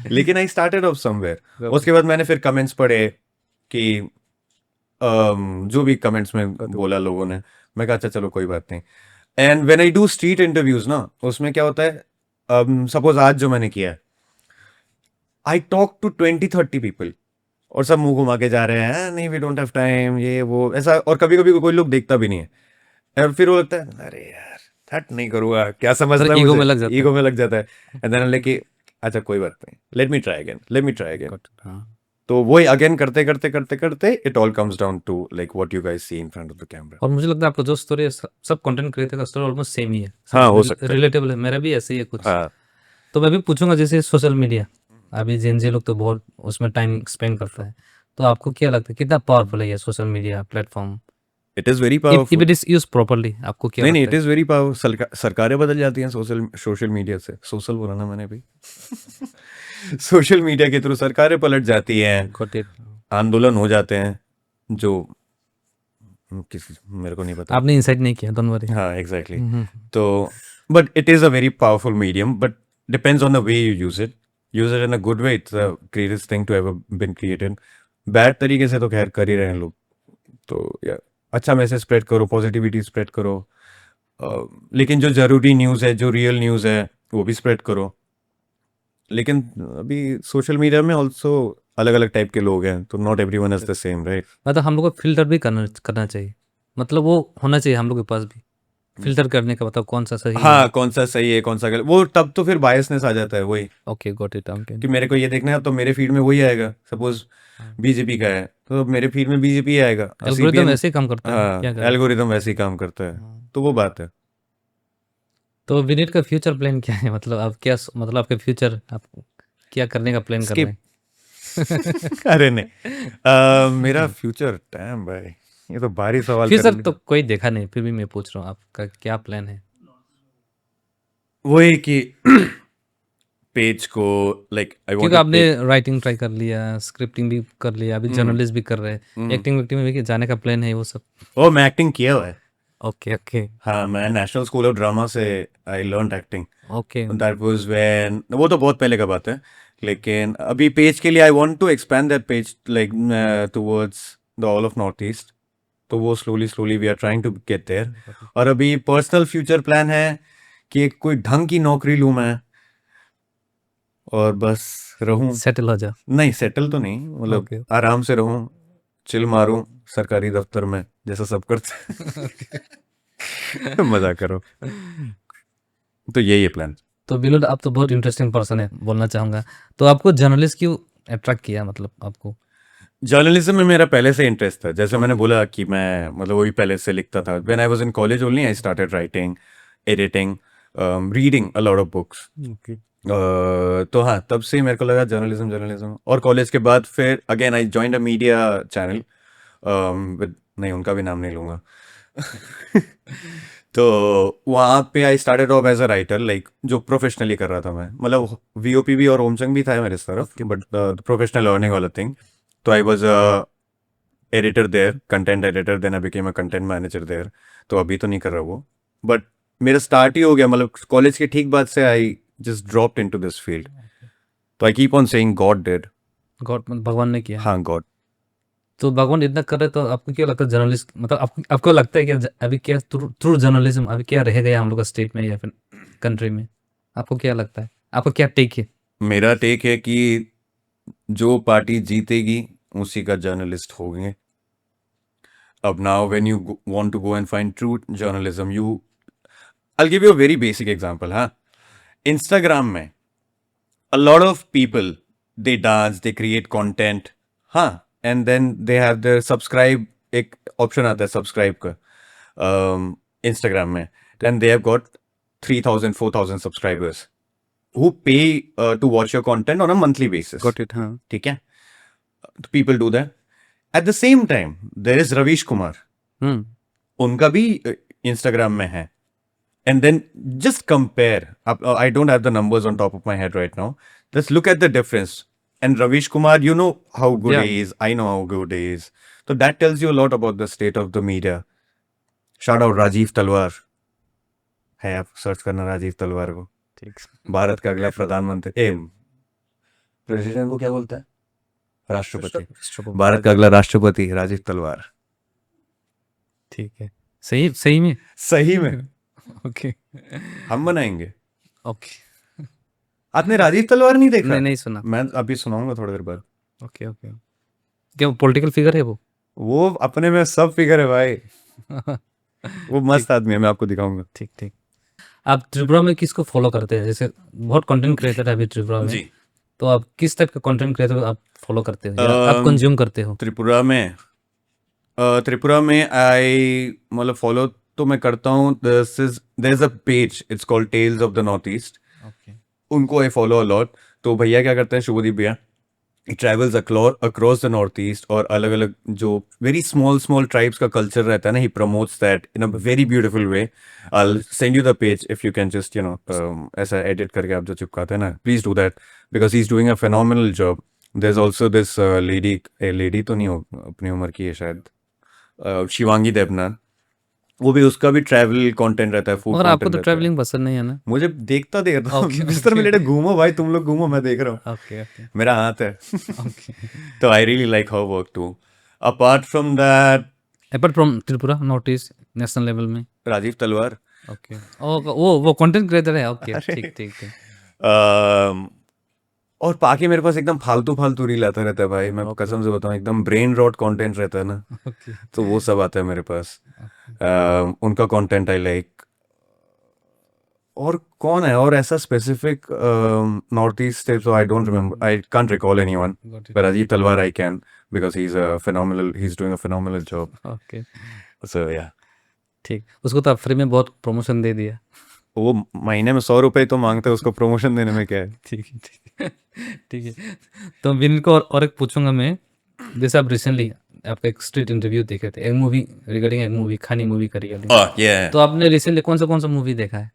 Speaker 1: लेकिन आई स्टार्टेड ऑफ समवेयर। उसके बाद मैंने फिर कमेंट्स पढ़े कि जो भी कमेंट्स में बोला लोगों ने, मैं कहा अच्छा चलो कोई बात नहीं। And when I do street interviews ना, उसमें क्या होता है, सपोज आज जो मैंने किया है, आई टॉक टू 20-30 पीपल और सब मुंह घुमा के जा रहे हैं, "हाँ, नहीं वी डोंट हैव टाइम", ये वो ऐसा, और कभी कभी कोई लोग देखता भी नहीं है, और फिर वो लगता है अरे यार थट नहीं करूंगा, क्या समझता है
Speaker 2: ईगो
Speaker 1: मुझे?
Speaker 2: में लग जाता है।
Speaker 1: ईगो में लग जाता है। एंड देन लेके अच्छा कोई बात नहीं, let me try again, let me try again.
Speaker 2: हाँ,
Speaker 1: तो वही अगेन करते करते करते करते it all comes down to like what you guys see in front of the camera.
Speaker 2: और मुझे लगता है आपका जो स्टोरी है, सब कंटेंट क्रिएटर का स्टोरी ऑलमोस्ट सेम ही है।
Speaker 1: हाँ, हो सकता है।
Speaker 2: रिलेटेबल है, मेरा भी ऐसे ही है कुछ।
Speaker 1: हाँ,
Speaker 2: तो मैं भी पूछूंगा, जैसे सोशल मीडिया, अभी जेनजी लोग तो बहुत उसमें टाइम स्पेंड करता है, तो आपको क्या लगता है कितना पावरफुल है ये social media platform?
Speaker 1: It is very
Speaker 2: if
Speaker 1: powerful.
Speaker 2: It is use properly, आपको क्या
Speaker 1: नहीं नहीं,
Speaker 2: लगता
Speaker 1: इट इज वेरी पावरफुल। सरकारें बदल जाती हैं सोशल मीडिया से। सोशल बोला ना मैंने भी। सोशल मीडिया के थ्रू सरकारें पलट जाती हैं,
Speaker 2: है?
Speaker 1: आंदोलन हो जाते हैं, जो किसी मेरे को नहीं पता।
Speaker 2: आपने इंसाइट नहीं किया, डोंट वरी।
Speaker 1: हाँ, एग्जैक्टली। तो but it is a very powerful medium, but depends on the way you use it. Use it in a good way, it's the greatest thing to ever been created. Bad तरीके से तो खैर कर ही रहे हैं लोग। तो या अच्छा मैसेज स्प्रेड करो, पॉजिटिविटी स्प्रेड करो, लेकिन जो जरूरी न्यूज़ है, जो रियल न्यूज़ है, वो भी स्प्रेड करो। लेकिन अभी सोशल मीडिया में ऑल्सो अलग अलग टाइप के लोग हैं, तो not everyone is the same, right?
Speaker 2: मतलब हम लोग को फिल्टर भी करना चाहिए, मतलब वो होना चाहिए हम लोग के पास भी। फिल्टर करने का बताओ कौन सा सही है।
Speaker 1: हाँ कौन सा सही है कौन सा गलत, वो तब तो फिर बायसनेस आ जाता है वही
Speaker 2: ओके गॉट इट ओके।
Speaker 1: कि मेरे को ये देखना है तो मेरे फीड में वही आएगा। सपोज बीजेपी का है तो मेरे फीड में बीजेपी आएगा।
Speaker 2: एल्गोरिदम
Speaker 1: सीपीएम,
Speaker 2: ऐसे ही काम करता है, क्या
Speaker 1: हाँ
Speaker 2: करें।
Speaker 1: एल्गोरिदम वैसे ही काम करता है,
Speaker 2: हाँ।
Speaker 1: तो वो बात है।
Speaker 2: तो विनीत का फ्यूचर प्लान क्या है, मतलब आप क्या, मतलब आपके फ्यूचर आप क्या करने का प्लान कर रहे
Speaker 1: स्किप
Speaker 2: हैं।
Speaker 1: अरे नहीं मेरा फ्यूचर टाइम भाई, ये तो भारी सवाल कर
Speaker 2: फ्यूचर
Speaker 1: लिया।
Speaker 2: तो कोई देखा नहीं, फिर भी मैं पूछ रहा हूँ आपका क्या प्लान है।
Speaker 1: वही कि पेज को लाइक आई वांट
Speaker 2: क्योंकि
Speaker 1: टू
Speaker 2: आपने
Speaker 1: टेक।
Speaker 2: राइटिंग ट्राई कर लिया, स्क्रिप्टिंग भी कर लिया, अभी जर्नलिस्ट भी कर रहे हैं, एक्टिंग वेक्टिंग में भी जाने का प्लान है वो सब।
Speaker 1: ओ मैं एक्टिंग किया हुआ है।
Speaker 2: ओके ओके
Speaker 1: हाँ मैं नेशनल स्कूल ऑफ ड्रामा से I learn acting.
Speaker 2: Okay.
Speaker 1: That was when, वो तो बहुत पहले का बात है। लेकिन अभी पेज के लिए I want to expand that page like towards the all of north east. तो वो slowly slowly we are trying to get there. और अभी पर्सनल फ्यूचर प्लान है कि एक कोई ढंग की नौकरी लूँ मैं और बस रहूं।
Speaker 2: सेटल हो जा।
Speaker 1: नहीं सेटल तो नहीं, मतलब
Speaker 2: ओके।
Speaker 1: आराम से रहूं, चिल मारूं सरकारी दफ्तर में जैसा सब करते हैं। मजा करो, तो यही है प्लान।
Speaker 2: तो बिलोड आप तो बहुत इंटरेस्टिंग पर्सन है, बोलना चाहूँगा। तो आपको जर्नलिस्ट क्यों अट्रैक्ट किया, मतलब आपको।
Speaker 1: जर्नलिज्म में मेरा पहले से इंटरेस्ट था, जैसे मैंने बोला कि मैं मतलब वही पहले से लिखता था। When I was in college only I started writing, editing, reading a lot of books. तो हाँ तब से ही मेरे को लगा जर्नलिज्म जर्नलिज्म। और कॉलेज के बाद फिर again I joined a media channel with, नहीं उनका भी नाम नहीं लूँगा। तो वहाँ पे I started off as a writer, like जो प्रोफेशनली कर रहा था मैं, मतलब वीओपी भी और ओमचंग भी था मेरे तरफ, बट प्रोफेशनल अर्निंग वाला थिंग। तो I was editor there, content editor, then I became a content manager there. तो अभी तो नहीं कर रहा वो, बट मेरा स्टार्ट ही हो गया, मतलब कॉलेज के ठीक बाद से I just dropped into this field. तो I keep on saying God did.
Speaker 2: God, भगवान ने किया।
Speaker 1: हाँ गॉड।
Speaker 2: तो भगवान इतना कर रहे तो आपको क्या लगता है जर्नलिस्ट, मतलब आपको लगता है कि अभी क्या थ्रू जर्नलिज्म अभी क्या रह गया हम लोग का स्टेट में या फिर कंट्री में, आपको क्या लगता है, आपको क्या टेक है।
Speaker 1: मेरा टेक है कि जो पार्टी जीतेगी उसी का जर्नलिस्ट होंगे। अब now when you want to go and find true journalism, you, I'll give you a very basic example, हाँ। Instagram में a lot of people, they dance, they create content, हाँ, and then they have their subscribe, एक option आता है subscribe का Instagram में, and they have got 3,000 4,000 subscribers who pay to watch your content on a monthly basis.
Speaker 3: Got it, हाँ.
Speaker 1: ठीक है, people do that. At the same time, there is Ravish Kumar, उनका भी Instagram में है. And then just compare. I don't have the numbers on top of my head right now. Just look at the difference. And Ravish Kumar, you know how good
Speaker 3: Yeah.
Speaker 1: he is. I know how good he is. So that tells you a lot about the state of the media. Shout out Rajiv Talwar. है, आप search करना राजीव तलवार को।
Speaker 3: ठीक.
Speaker 1: भारत का अगला प्रधानमंत्री, president को क्या बोलता है? राष्ट्रपति। भारत का अगला राष्ट्रपति राजीव तलवार।
Speaker 2: ठीक है, सही सही में।
Speaker 1: सही में
Speaker 2: ओके
Speaker 1: हम बनाएंगे।
Speaker 2: ओके।
Speaker 1: आपने राजीव तलवार नहीं देखा?
Speaker 2: नहीं नहीं सुना।
Speaker 1: मैं अभी सुनाऊंगा थोड़ी देर बाद।
Speaker 2: ओके ओके, क्या पॉलिटिकल फिगर है वो।
Speaker 1: वो अपने में सब फिगर है भाई। वो मस्त आदमी है, मैं आपको दिखाऊंगा।
Speaker 2: ठीक ठीक। आप त्रिपुरा में किसको फॉलो करते हैं, जैसे बहुत कंटेंट क्रिएटर है अभी त्रिपुरा में,
Speaker 1: जी।
Speaker 2: तो आप किस टाइप का कंटेंट क्रिएटर आप फॉलो करते हो या आप कंज्यूम करते हो।
Speaker 1: त्रिपुरा में आई मतलब फॉलो तो मैं करता हूँ। There is a page, it's called tales of the north east.
Speaker 2: Okay
Speaker 1: उनको आई फॉलो अ लॉट। तो भैया क्या करते हैं, Shubhdeep bhaiya, travels across the north East, और अलग अलग जो वेरी स्मॉल स्मॉल ट्राइब्स का कल्चर रहता है ना, he promotes that in a very beautiful way. I send you the page if you can just ऐसा एडिट करके आप जो चिपकाते हैं ना, please do that because he is doing a phenomenal job. There is also this lady तो नहीं हो, अपनी उम्र की है शायद, शिवांगी देवनान। वो भी, उसका भी ट्रैवल कंटेंट रहता है, फूड
Speaker 2: और आपको
Speaker 1: कंटेंट
Speaker 2: तो
Speaker 1: रहता है।
Speaker 2: ट्रैवलिंग पसंद नहीं है ना।
Speaker 1: मुझे देखता
Speaker 2: Okay,
Speaker 1: बिस्तर में लेटे घूमो भाई, तुम लोग घूमो, मैं देख रहा हूँ,
Speaker 2: ओके ओके
Speaker 1: मेरा हाथ है।
Speaker 2: ओके।
Speaker 1: तो I really like how work to. Apart from that,
Speaker 2: apart from Tripura north east national level में।
Speaker 1: राजीव तलवार।
Speaker 2: ओके वो कंटेंट क्रिएटर है। ओके ठीक ठीक है।
Speaker 1: और बाकी मेरे पास एकदम फालतू फालतू रील आता रहता है भाई, मैं कसम से बताऊं, एकदम ब्रेन रॉट कंटेंट रहता है ना,
Speaker 2: ओके
Speaker 1: तो वो सब आता है मेरे पास। उनका कंटेंट आई लाइक। और कौन है और ऐसा specific north east so I don't remember, I can't recall anyone,
Speaker 2: Got it.
Speaker 1: but Ajit Talwar I can, because he's doing a phenomenal job.
Speaker 2: Okay,
Speaker 1: So yeah,
Speaker 2: ठीक। उसको तो आप फ्री में बहुत प्रमोशन दे दिया।
Speaker 1: वो महीने में 100 रुपए तो मांगते हैं, उसको प्रमोशन देने में क्या है।
Speaker 2: ठीक है, ठीक है, ठीक है। तो विनीत को और एक पूछूंगा मैं, जैसे आप रिसेंटली आप एक स्ट्रीट इंटरव्यू देखे थे, एक मूवी रिगार्डिंग, एक मूवी खानी मूवी का रिगार्डिंग,
Speaker 1: Yeah,
Speaker 2: तो आपने रिसेंटली कौन सा मूवी देखा है?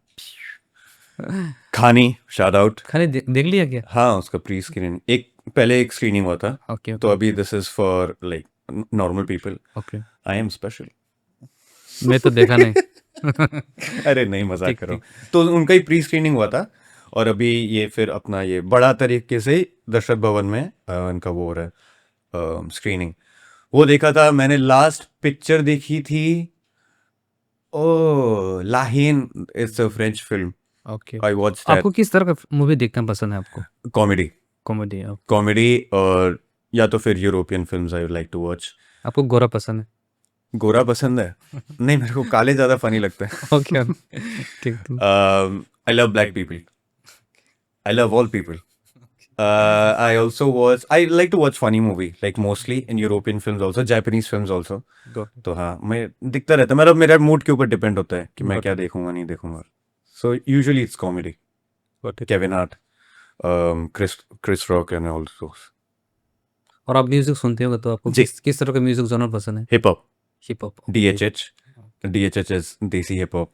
Speaker 1: खानी शाउट आउट।
Speaker 2: खानी देख लिया क्या?
Speaker 1: हाँ, उसका प्री स्क्रीनिंग पहले एक स्क्रीनिंग हुआ था,
Speaker 2: ओके,
Speaker 1: तो अभी this is for like normal people.
Speaker 2: Okay.
Speaker 1: I am special.
Speaker 2: मैं तो देखा नहीं।
Speaker 1: अरे नहीं, मजाक
Speaker 2: ठीक,
Speaker 1: करो। तो उनका ही प्री स्क्रीनिंग हुआ था, और अभी ये फिर अपना ये बड़ा तरीके से दशरथ भवन में उनका वो हो रहा है स्क्रीनिंग। वो देखा था मैंने। लास्ट पिक्चर देखी थी ओ लाहीन, it's a French film.
Speaker 2: Okay.
Speaker 1: I watch
Speaker 2: आपको किस तरह का मूवी देखना पसंद है आपको?
Speaker 1: Comedy,
Speaker 2: comedy?
Speaker 1: कॉमेडी और या तो फिर European films I like to watch.
Speaker 2: आपको गोरा पसंद है?
Speaker 1: गोरा पसंद है? नहीं, मेरे को काले ज्यादा फनी लगते हैं।
Speaker 2: ओके, ठीक, ठीक।
Speaker 1: I love black people, I love all people. I like to watch funny movie, like mostly in European films also, Japanese films also. तो हाँ, मैं दिखता रहता है, मतलब मेरा मूड के ऊपर डिपेंड होता है कि मैं क्या देखूंगा नहीं देखूंगा। So usually it's comedy. Kevin Hart, Chris Rock and all those.
Speaker 2: और आप म्यूजिक सुनते होगे, तो आपको
Speaker 1: जी।
Speaker 2: किस तरह का म्यूजिक जॉनर पसंद है?
Speaker 1: Hip hop,
Speaker 2: hip hop?
Speaker 1: DHH. DHH is Desi hip hop.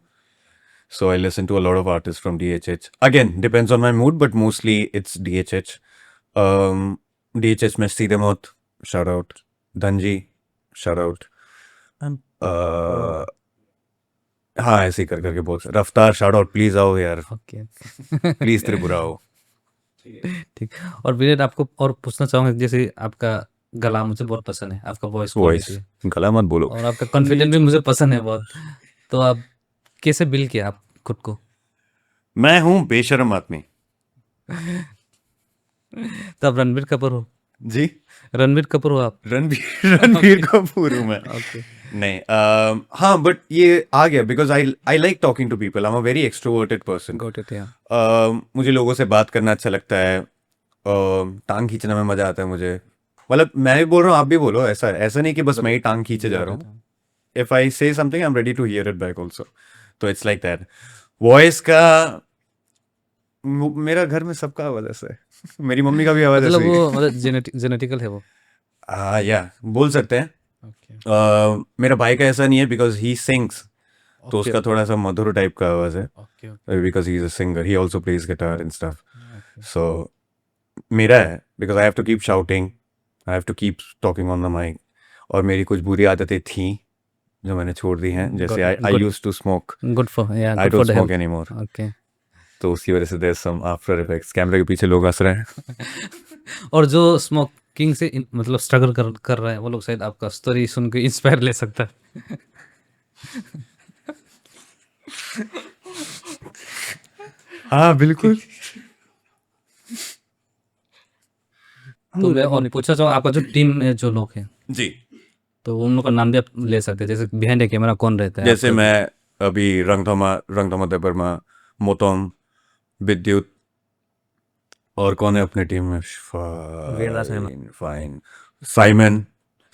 Speaker 1: So I listen to a lot of artists from DHH. Again, depends on my mood, but mostly it's DHH. DHH में सीधे मौत, shout out. Danji, shout out. हाँ, ऐसे ही कर करके बहुत रफ्तार, shout out. Please आओ यार,
Speaker 2: ओके,
Speaker 1: प्लीज त्रिपुरा आओ।
Speaker 2: ठीक। और विनीत, आपको और पूछना चाहूंगा, जैसे आपका गला मुझे बहुत पसंद है, आपका वॉइस
Speaker 1: वॉइस गला मत बोलो।
Speaker 2: और आपका कॉन्फिडेंस भी मुझे पसंद है बहुत। तो आप कैसे बिल किया आप खुद को?
Speaker 1: मैं हूँ बेशर्म आदमी।
Speaker 2: तो आप रणबीर कपूर हो?
Speaker 1: जी,
Speaker 2: रणबीर कपूर हो आप?
Speaker 1: रणबीर कपूर हूँ मैं।
Speaker 2: ओके,
Speaker 1: नहीं, हाँ, बट ये आ गया because I like talking to people. I am a very extroverted person.
Speaker 2: Got it. या
Speaker 1: मुझे लोगों से बात करना अच्छा लगता है, टांग खींचने में मजा आता है मुझे। मतलब मैं भी बोल रहा हूँ, आप भी बोलो। ऐसा नहीं कि बस मैं ही टांग खींचे जा रहा हूँ। If I say something I am ready to hear it back also. तो इट्स लाइक दैट। वॉइस का मेरा घर में सबका आवाज ऐसा है। मेरी मम्मी का भी आवाज
Speaker 2: मतलब
Speaker 1: ऐसा ही
Speaker 2: वो मतलब जेनेटिकल है वो?
Speaker 1: है। या बोल सकते हैं।
Speaker 2: ओके,
Speaker 1: मेरा भाई का ऐसा नहीं है बिकॉज ही सिंग्स, तो
Speaker 2: ओके,
Speaker 1: उसका थोड़ा सा मधुर टाइप का आवाज है,
Speaker 2: okay,
Speaker 1: because he is a singer. He also plays guitar and stuff. So मेरा है because I have to keep shouting, I have to keep talking on the mic. और मेरी कुछ बुरी आदतें थी जो मैंने छोड़ दी हैं, जैसे I used to smoke.
Speaker 2: Good for, yeah
Speaker 1: I
Speaker 2: good for
Speaker 1: don't
Speaker 2: the
Speaker 1: smoke
Speaker 2: health.
Speaker 1: Anymore.
Speaker 2: Okay.
Speaker 1: तो उसकी वजह से देयर सम आफ्टर इफेक्ट्स। कैमरे के पीछे लोग हंस रहे हैं।
Speaker 2: और जो स्मोकिंग से मतलब स्ट्रगल कर रहा है, वो लोग शायद आपका स्टोरी सुन के इंस्पायर ले सकता है।
Speaker 1: हाँ बिल्कुल।
Speaker 2: तो मैं और पूछना चाहूँ, आपका जो टीम में जो लोग हैं,
Speaker 1: जी,
Speaker 2: तो उन लोग का नाम भी आप ले सकते हैं, जैसे बिहाइंड द कैमरा कौन रहता है
Speaker 1: जैसे
Speaker 2: आपका?
Speaker 1: मैं अभी रंगथमा देबर्मा, मोतोम, विद्युत, और कौन है अपने टीम में?
Speaker 2: वीरदास है ना?
Speaker 1: Fine,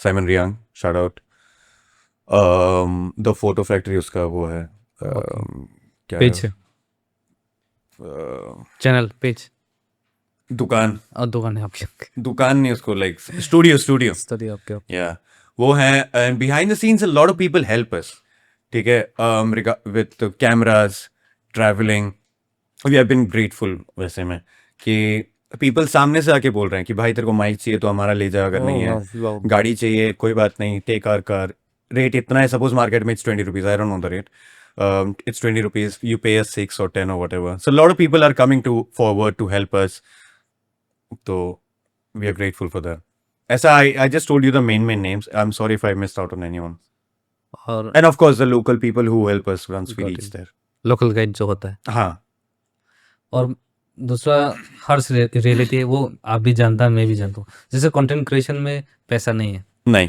Speaker 1: Simon Reang, shout out. The photo factory उसका वो है, क्या
Speaker 2: पेज
Speaker 1: है?
Speaker 2: है, चैनल पेज
Speaker 1: दुकान
Speaker 2: और दुकान है आपकी?
Speaker 1: दुकान नहीं उसको, लाइक स्टूडियो
Speaker 2: स्टोरी आपके?
Speaker 1: या वो है। And behind the scenes a lot of people help us, ठीक है, with cameras, travelling. We have been grateful वैसे में कि पीपल सामने से आके बोल रहे हैं कि भाई तेरे को माइक चाहिए तो हमारा ले जा, अगर नहीं है गाड़ी चाहिए कोई बात नहीं, टेक आवर कार। रेट इतना है, सपोज मार्केट में it's 20 rupees, I don't know the rate, it's 20 rupees, you pay us 6 or 10 or whatever. So a lot of people are coming to forward to help us, so we are grateful for that. As I just told you the main names. I'm sorry if I missed out on anyone.
Speaker 2: और
Speaker 1: And of course the local people who help us once we
Speaker 2: Got
Speaker 1: reach
Speaker 2: it.
Speaker 1: there.
Speaker 2: Local guide जो होता है।
Speaker 1: हाँ,
Speaker 2: और दूसरा हर्ष reality है, वो आप भी जानता है, मैं भी जानता हूँ। जैसे कंटेंट क्रिएशन में पैसा नहीं है,
Speaker 1: नहीं,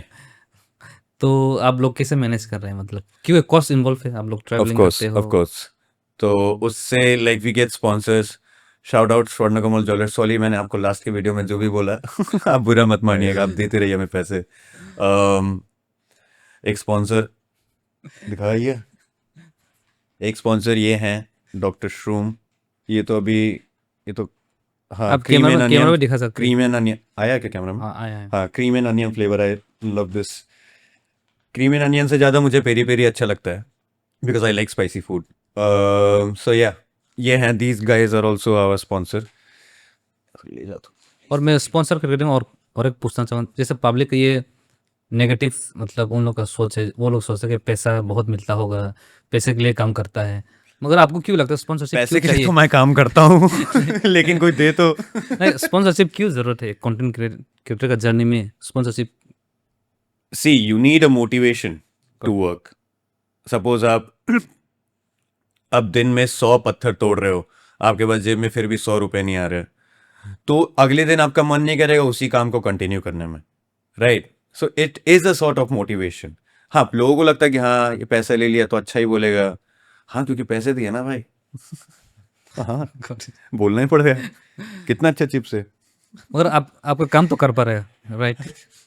Speaker 2: तो आप लोग कैसे मैनेज कर रहे हैं? मतलब क्यों कॉस्ट इन्वॉल्व है, आप लोग
Speaker 1: of
Speaker 2: ट्रैवलिंग
Speaker 1: course,
Speaker 2: करते हो?
Speaker 1: of course. तो उससे like we get sponsors. Shout out Swarna Kamal jewellers. Sorry मैंने आपको लास्ट के वीडियो में जो भी बोला आप बुरा मत मानिएगा, आप देते रहिए हमें पैसे। एक स्पॉन्सर दिखाइए, एक स्पॉन्सर ये हैं डॉक्टर श्रूम। ये तो अभी ये तो हाँ
Speaker 2: आप
Speaker 1: क्रीम एंड
Speaker 2: कैमरा
Speaker 1: अनियन,
Speaker 2: में दिखा सकते हैं।
Speaker 1: क्रीम एंड अनियन आया क्या कैमरा में?
Speaker 2: हाँ आया है।
Speaker 1: हाँ cream and onion flavour, I love this. Cream and onion से ज़्यादा मुझे पेरी पेरी अच्छा लगता है because I like spicy food. So yeah ये हैं, these guys are also our sponsor. ले जा तो।
Speaker 2: और मैं स्पॉन्सर करके दूँ और एक पूछना चाहूँ, जैसे पब्लिक ये नेगेटिव मतलब उन लोग का सोच है, वो लोग सोचते हैं कि पैसा बहुत मिलता होगा, पैसे के लिए काम करता है, मगर आपको क्यों लगता है स्पॉन्सरशिप
Speaker 1: पैसे
Speaker 2: क्यों
Speaker 1: के लिए
Speaker 2: चाहिए?
Speaker 1: तो मैं काम करता हूँ लेकिन कोई दे तो।
Speaker 2: नहीं, स्पॉन्सरशिप क्यों जरूरत है कंटेंट क्रिएटर का जर्नी में sponsorship?
Speaker 1: See you need a motivation to work. Suppose आप अब दिन में 100 पत्थर तोड़ रहे हो, आपके पास जेब में फिर भी 100 रुपए नहीं आ रहे, तो अगले दिन आपका मन नहीं करेगा उसी काम को कंटिन्यू करने में, right? So it is a sort of motivation. हाँ लोगों को लगता है कि हाँ ये पैसा ले लिया तो अच्छा ही बोलेगा, हाँ क्योंकि पैसे दिए ना भाई। हाँ बोलना ही पड़ेगा, कितना अच्छा चिप्स है।
Speaker 2: मगर आप आपका काम तो कर पा रहे हैं, राइट?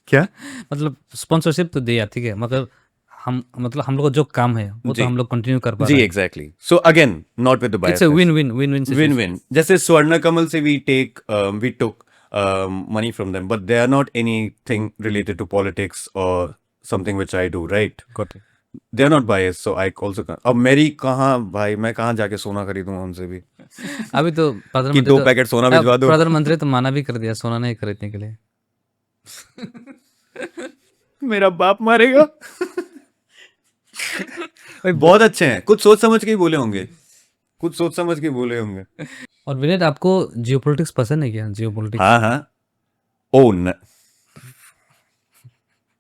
Speaker 1: क्या?
Speaker 2: मतलब स्पॉन्सरशिप तो दिया, ठीक है, मगर हम मतलब हम लोग का जो काम है वो
Speaker 1: जी।
Speaker 2: तो हम लोग कंटिन्यू कर पा
Speaker 1: जी
Speaker 2: रहे हैं।
Speaker 1: Exactly. So again not with the
Speaker 2: it's a win win win win
Speaker 1: win win. जैसे स्वर्ण कमल से we took money from them, but they are not anything related to politics or something which I do, right? They are not biased, so I also can't. अब मेरी कहाँ भाई, मैं कहाँ जाके सोना खरीदूंगा उनसे भी
Speaker 2: अभी तो
Speaker 1: कि
Speaker 2: प्रधानमंत्री
Speaker 1: 2 पैकेट सोना भिजवा दो।
Speaker 2: प्रधानमंत्री तो मना भी कर दिया सोना नहीं खरीदने के लिए।
Speaker 1: मेरा बाप मारेगा। बहुत अच्छे हैं, कुछ सोच समझ के ही बोले होंगे, कुछ सोच समझ के बोले होंगे।
Speaker 2: और विनीत, आपको जियोपॉलिटिक्स पसंद है क्या? जियोपॉलिटिक्स
Speaker 1: हाँ हाँ। ओ न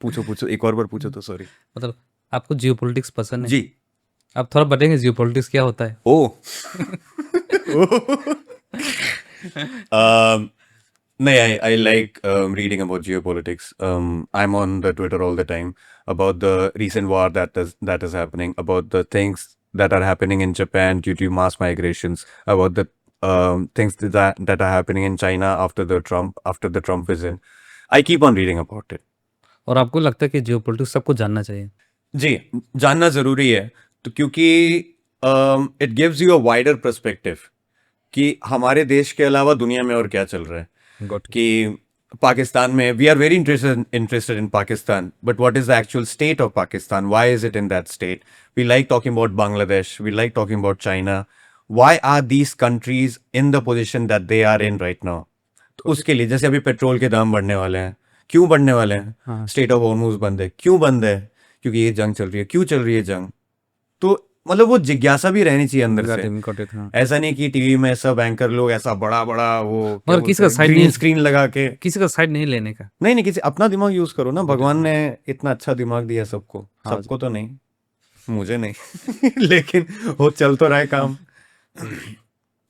Speaker 1: पूछो पूछो, एक और बार पूछो तो, सॉरी।
Speaker 2: मतलब आपको जियोपॉलिटिक्स पसंद है?
Speaker 1: जी।
Speaker 2: आप थोड़ा बताएंगे जियोपॉलिटिक्स क्या होता है?
Speaker 1: ओ no, I like reading about geopolitics. I'm on the Twitter all the time about the recent war that is happening, about the things that are happening in Japan due to mass migrations, about the things that are happening in China after the Trump visit. I keep on reading about it.
Speaker 2: और आपको लगता है कि geopolitics सबको जानना चाहिए?
Speaker 1: जी जानना जरूरी है, तो क्योंकि it gives you a wider perspective कि हमारे देश के अलावा दुनिया में और क्या चल रहा है। कि पाकिस्तान में we are very interested in Pakistan, but what is the actual state of Pakistan, why is it in that state? We like talking about Bangladesh, we like talking about China, why are these countries in the position that they are in right now? तो उसके लिए जैसे अभी petrol के दाम बढ़ने वाले हैं, क्यों बढ़ने वाले हैं? स्टेट ऑफ हॉर्मुज बंद है, क्यों बंद है? क्योंकि ये जंग चल रही है। क्यों चल रही है जंग? तो मतलब वो जिज्ञासा भी रहनी चाहिए अंदर से। ऐसा नहीं कि टीवी में सब एंकर लोग ऐसा बड़ा बड़ा वो
Speaker 2: मगर किसी का साइड
Speaker 1: ग्रीन
Speaker 2: नहीं,
Speaker 1: स्क्रीन लगा के,
Speaker 2: किसी का साइड नहीं लेने का।
Speaker 1: नहीं नहीं, किसी अपना दिमाग यूज करो ना। भगवान ने इतना अच्छा दिमाग दिया सबको, सबको तो नहीं, मुझे नहीं लेकिन वो चल तो रहा है काम।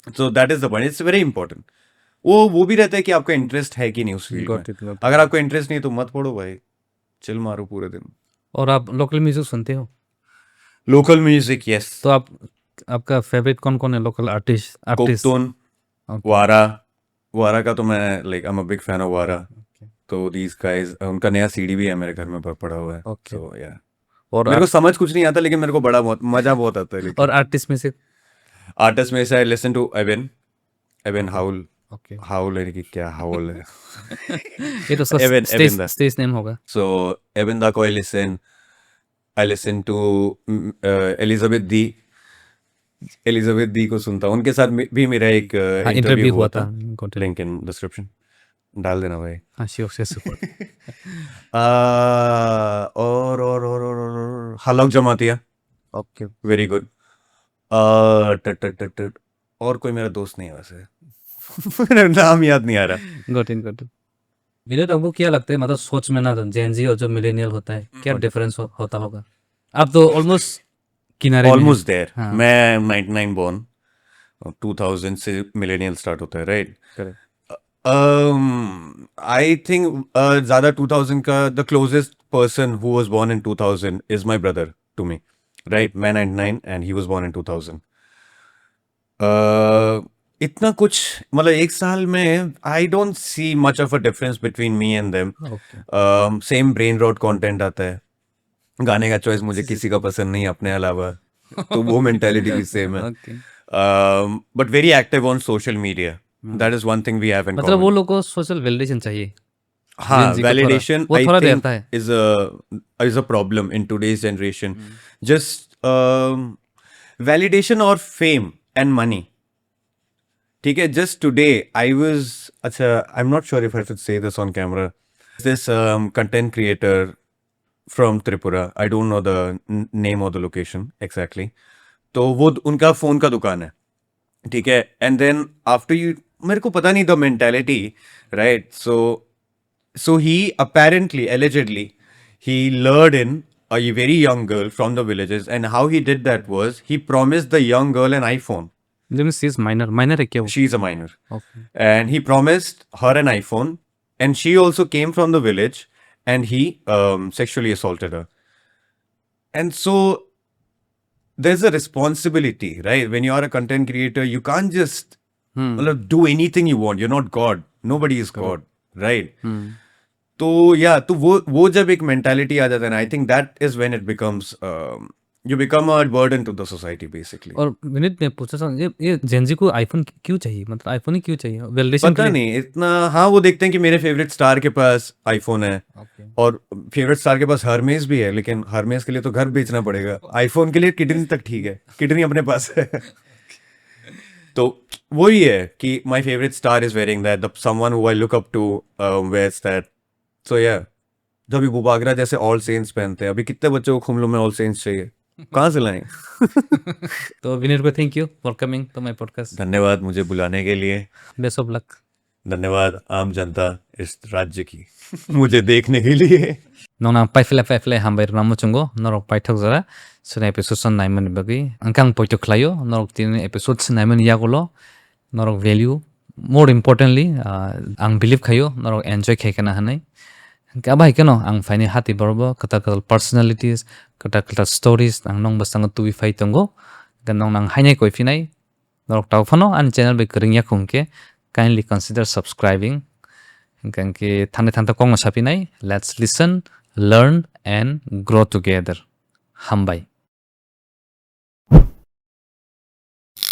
Speaker 1: So that is the point, it's very important. वो भी रहता है कि आपका इंटरेस्ट है कि नहीं उस फील्ड में। अगर आपको इंटरेस्ट नहीं तो मत पढ़ो भाई, चिल मारो पूरे दिन।
Speaker 2: और आप लोकल म्यूजिक सुनते हो?
Speaker 1: Local music, yes.
Speaker 2: तो आपका फेवरेट कौन कौन है लोकल आर्टिस्ट?
Speaker 1: कोकटोन, वारा का तो मैं like I am a big fan of वारा। तो दीज गाइस, उनका नया सीडी भी है मेरे घर में पड़ा हुआ है। तो या
Speaker 2: और
Speaker 1: मेरे को समझ कुछ नहीं आता, लेकिन मेरे को बड़ा बहुत मजा बहुत आता है।
Speaker 2: और आर्टिस्ट में से?
Speaker 1: आर्टिस्ट में से I listen to Avan Howl.
Speaker 2: Okay,
Speaker 1: Howl है कि क्या हाउल है?
Speaker 2: ये तो
Speaker 1: एवन
Speaker 2: स्टेज नेम होगा।
Speaker 1: सो एवन दा को आई लिसन टू एलिजाबेथ दी को सुनता हूँ। उनके साथ भी मेरा एक इंटरव्यू हुआ था, लिंक इन डिस्क्रिप्शन डाल देना भाई।
Speaker 2: हाँ श्योर श्योर।
Speaker 1: और हालक जमातिया,
Speaker 2: ओके,
Speaker 1: वेरी गुड। और कोई मेरा दोस्त नहीं है वैसे मेरा नाम याद नहीं आ रहा।
Speaker 2: Got it. विनीत, आपको क्या लगता है मतलब सोच में ना जेन जी और जो मिलेनियल होता है क्या डिफरेंस होता होगा? आप तो ऑलमोस्ट किनारे में
Speaker 1: ऑलमोस्ट देयर।
Speaker 2: हाँ।
Speaker 1: मैं 99 बॉर्न, 2000 से मिलेनियल स्टार्ट होता है, राइट? आई थिंक ज्यादा 2000 का, the closest person who was born in 2000 is my brother to me, right? मैं 99 and he was born in 2000। इतना कुछ मतलब एक साल में I don't see much of a difference between me and them.
Speaker 2: Okay
Speaker 1: same brain rot content आता है. गाने का चॉइस मुझे किसी का पसंद नहीं अपने अलावा, तो वो मेंटालिटी भी सेम है.
Speaker 2: Okay
Speaker 1: but very active on social media. That is one thing we have in
Speaker 2: मतलब वो
Speaker 1: कॉमन.
Speaker 2: लोग को सोशल वैलिडेशन चाहिए.
Speaker 1: हाँ,
Speaker 2: Gen Z को थोड़ा
Speaker 1: वैलिडेशन
Speaker 2: वो
Speaker 1: आई
Speaker 2: थोड़ा
Speaker 1: थिंक
Speaker 2: देता है.
Speaker 1: is a problem in today's generation. Just validation or fame and money. ठीक है. Just today I was, अच्छा, I'm not sure if I should say this on camera. This content creator from Tripura. I don't know the name or the location exactly. तो वो उनका phone का दुकान है. ठीक है. एंड देन आफ्टर यू, मेरे को पता नहीं the mentality, right. So he apparently, allegedly, he lured in a very young girl from the villages, and how he did that was he promised the young girl an iPhone.
Speaker 2: Then she is minor है क्या वो?
Speaker 1: She's a minor,
Speaker 2: Okay.
Speaker 1: and he promised her an iPhone, and she also came from the village, and he sexually assaulted her. And so there's a responsibility, right? When you are a content creator, you can't just मतलब do anything you want. You're not God. Nobody is God, right? तो या तो वो जब एक mentality आ जाता है ना, I think that is when it becomes you become a burden to the society basically.
Speaker 2: और विनीत मैं पूछना चाहूँ ये जेनजी को आईफोन क्यों चाहिए? मतलब आईफोन ही क्यों चाहिए? वैलिडेशन
Speaker 1: पता नहीं इतना. हाँ, वो देखते हैं कि मेरे फेवरेट स्टार के पास आईफोन है, और फेवरेट स्टार के पास हरमेस भी है, लेकिन हरमेस के लिए तो घर बेचना पड़ेगा. आईफोन के लिए किडनी तक ठीक है, किडनी अपने पास है. तो वही है कि my favourite star is wearing that, the someone who I look up to wears that. So yeah, जब अभी बुबागरा जैसे ऑल सेंट्स पहनते हैं, अभी कितने बच्चों को खुमलों में ऑल सेंट्स चाहिए, कहाँ से लाएं?
Speaker 2: तो विनीत को thank you for coming to my podcast.
Speaker 1: धन्यवाद मुझे बुलाने के लिए.
Speaker 2: Best of luck.
Speaker 1: धन्यवाद आम जनता इस राज्य की मुझे देखने के लिए.
Speaker 2: नोंना पाइफले हामबाय रामुचुंगो नरक पाइथक जरा सुने एपिसोड सन नाइमन बगै अंकां पॉइंट खलायो नरक तीन एपिसोड नाइमन यागोलो नरक वैल्यू मोर इम्पोर्टेंटली आं बिलीव खायो नरक एन्जॉय खायखाना हानाय का बाहायखनो आं फाइनि हाति बरबो कथा पर्सनालिटीज कथा स्टोरीज आं नंग बसंग तुबि फाइ तंगो गनों नां हाइनाय कोइफिनाय नरक टावफानो आन चैनल बे करिंया खुंके काइंडली कंसीडर सब्सक्राइबिंग गंके थाने कोंग सापिनाय. Let's listen, learn and grow together. Hambai.